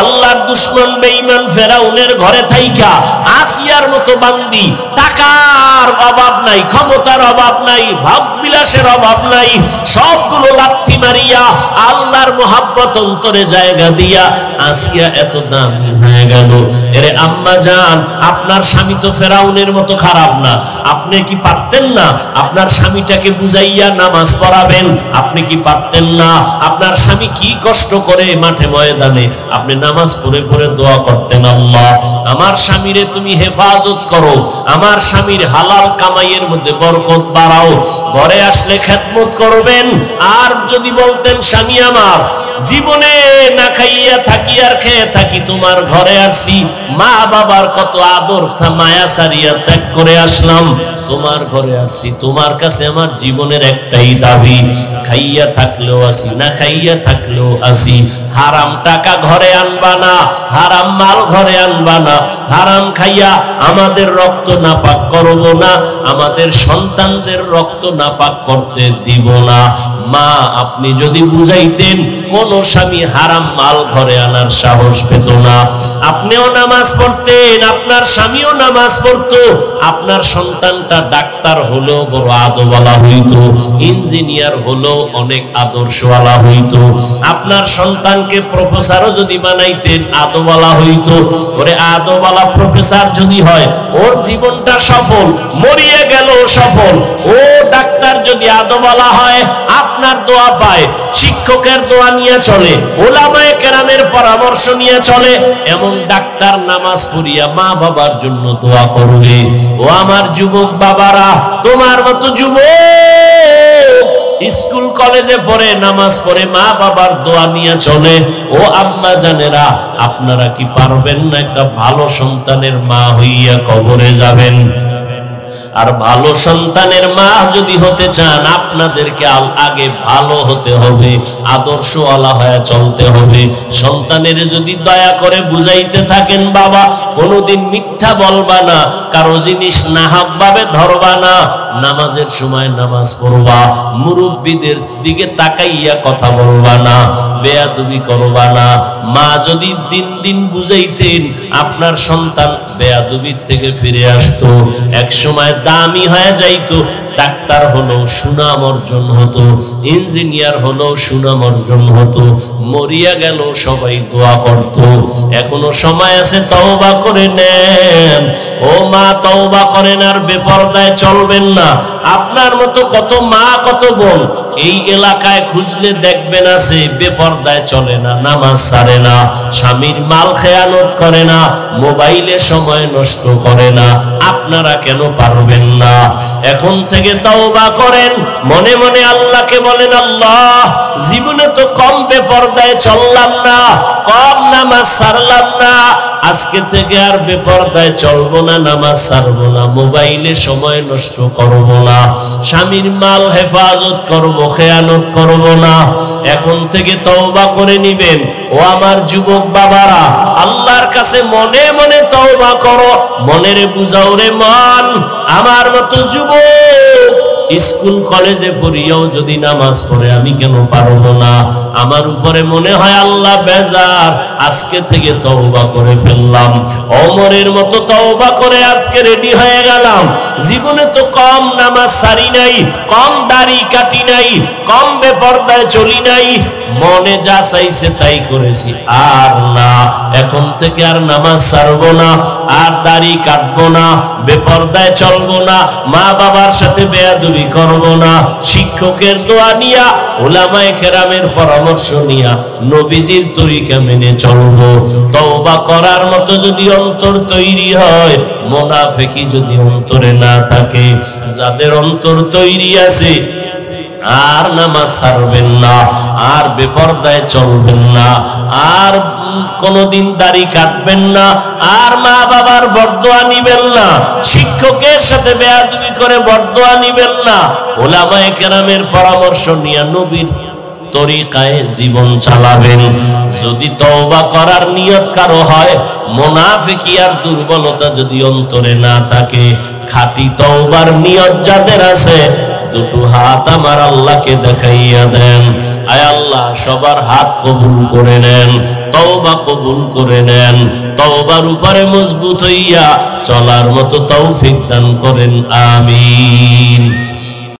আল্লাহর দুশমন বেঈমান ফেরাউনের ঘরে থাইকা আসিয়ার মতো বান্দি, টাকার অভাব নাই, ক্ষমতার অভাব নাই, ভাব বিলাসের অভাব নাই, সবগুলো লাথি মারিয়া আল্লাহর মোহাব্বত অন্তরে জায়গা দিয়া আসিয়া এত দামি হয়ে গেল। এরে আম্মা জান, আপনার স্বামী তো ফেরাউনের মতো খারাপ না। আপনি কি পারতেন না আপনার স্বামীটাকে বুঝাইয়া নামাজ পড়াবেন? আপনি কি পারতেন না আপনার স্বামী কি কষ্ট করে মাঠে ময়দানে, আপনি নামাজ পড়ে পড়ে দোয়া করতেন, আল্লাহ আমার স্বামীরে তুমি হেফাজত করো, আমার স্বামীর হালাল কামাইয়ের মধ্যে বরকত বাড়াও, ঘরে আসলে খেদমত করবেন। আর যদি বলতেন, স্বামী আমার জীবনে না খাইয়া থাকি আর খেয়ে থাকি, তোমার ঘরে আসছি, মা বাবার কত আদর মায়া সারিয়া ত্যাগ করে আসলাম, তোমার ঘরে আসছি, তোমার কাছে আমার জীবনের একটাই দাবি, খাইয়া থাকলেও আসি, না খাইয়া থাকলেও আসি, হারাম টাকা ঘরে আনবা না, হারাম মাল ঘরে আনবা না, হারাম খাইয়া আমাদের রক্ত নাপাক করব না, আমাদের সন্তানদের রক্ত নাপাক করতে দিব না। মা, আপনি যদি বুঝাইতেন, কোন স্বামী হারাম মাল ঘরে আনার সাহস পেত না। আপনিও নামাজ পড়তেন, আপনার স্বামীও নামাজ পড়তো, আপনার সন্তানটা ডাক্তার হলেও বড় আদরওয়ালা হইতো, ইঞ্জিনিয়ার হলেও অনেক আদর্শওয়ালা হইতো, আপনার সন্তানকে প্রফেসরও যদি বানাইতেন আদরওয়ালা হইতো। ওরে আদরওয়ালা প্রফেসর যদি হয়, ওর জীবনটা সফল, মরিয়ে গেল সফল। ও ডাক্তার যদি আদরওয়ালা হয়, আপনার দোয়া পায়, শিক্ষকের দোয়া নিয়ে চলে, ওলামায়ে কেরামের পরামর্শ নিয়ে চলে, এমন ডাক্তার নামাজ পড়িয়া মা বাবার জন্য দোয়া করবে। ও আমার যুবক বাবারা, তোমার মতো যুবক স্কুল কলেজে পড়ে, নামাজ পড়ে, মা বাবার দোয়া নিয়ে চলে। ও আম্মা জানেরা, আপনারা কি পারবেন না একটা ভালো সন্তানের মা হইয়া কবরে যাবেন? আর ভালো সন্তানের মা যদি হতে চান আপনাদেরকে আগে ভালো হতে হবে, আদর্শওয়ালা হয়ে চলতে হবে। সন্তানের যদি দয়া করে বুঝাইতে থাকেন, বাবা কোনোদিন মিথ্যা বলবা না, কারো জিনিস নাহক ভাবে ধরবা না, নামাজের সময় নামাজ পড়বা, মুরব্বীদের দিকে তাকাইয়া কথা বলবা না, বেয়াদবি করবা না। মা যদি দিন দিন বুঝাইতেন, আপনার সন্তান বেয়াদবির থেকে ফিরে আসতো, এক সময় দামি হয়ে যাইতো, ডাক্তার হলো সুনাম অর্জন হতো, ইঞ্জিনিয়ার হলো সুনাম অর্জন হতো, মরিয়া গেল সবাই দোয়া করত। এখনো সময় আছে, তওবা করে নেন। ও মা, তওবা করেন, আর বেপরদায় চলবেন না। আপনার মতো কত মা কত বোন এই এলাকায় খুঁজলে দেখবেন আছে, বেপরদায় চলে না, নামাজ ছাড়ে না, স্বামীর মাল খেয়ানত করে না, মোবাইলে সময় নষ্ট করে না। আপনারা কেন পারবেন না? এখন থেকে তওবা করেন, মনে মনে আল্লাহকে বলেন, আল্লাহ জীবনে তো কম বেপরদায় চললাম না, কম নামাজ ছাড়লাম না, আজকে থেকে আর বেপরদায় চলবো না, নামাজ ছাড়বো না, মোবাইলে সময় নষ্ট করব না, স্বামীর মাল হেফাজত করব, খেয়ানত করব না। এখন থেকে তওবা করে নিবেন। ও আমার যুবক বাবারা, আল্লাহর কাছে মনে মনে তওবা করো, মনেরে বুঝাও রে মন। আমার মতো যুবক স্কুল কলেজে পড়িয়াও যদি নামাজ পড়ে, আমি কেন পারবো না? আমার উপরে মনে হয় আল্লাহ বেজার, আজকে থেকে তওবা করে ফেললাম। ওমরের মতো তওবা করে আজকে রেডি হয়ে গেলাম। জীবনে তো কম নামাজ ছাড়ি নাই, কম দাড়ি কাটি নাই, কম বেপরদায় চলি নাই, মনে যা চাইছে তাই করেছি। আর না, এখন থেকে আর নামাজ ছাড়বো না, আর দাড়ি কাটবো না, বেপরদায় চলবো না, মা বাবার সাথে বেয়াদবি করবো না, শিক্ষকের দোয়া নিয়া, উলামায়ে কেরামের পরামর্শ নিয়া নবীজির তরিকা মেনে চলবো। তওবা করার মতো যদি অন্তর তৈরি হয়, মুনাফিকি যদি অন্তরে না থাকে, যাদের অন্তর তৈরি আছে, আর নামাজ ছাড়বেন না, আর বেপরদায় চলবেন না, আর কোনদিন দাড়ি কাটবেন না, আর মা বাবার বরদোয়া নিবেন না, শিক্ষকের সাথে বেয়াদবি করে বরদোয়া নিবেন না, উলামায়ে কেরামের পরামর্শ নিয়ে নবীর তরিকায় জীবন চালাবেন। যদি তওবা করার নিয়ত কারো হয়, মুনাফিকি আর দুর্বলতা যদি অন্তরে না থাকে, খাঁটি তওবার নিয়ত যাদের আছে, দুটো হাত আমার আল্লাহকে দেখাইয়া দেন। আয় আল্লাহ, সবার হাত কবুল করে নেন, তওবা কবুল করে নেন, তওবার উপরে মজবুত হইয়া চলার মতো তৌফিক দান করেন। আমিন।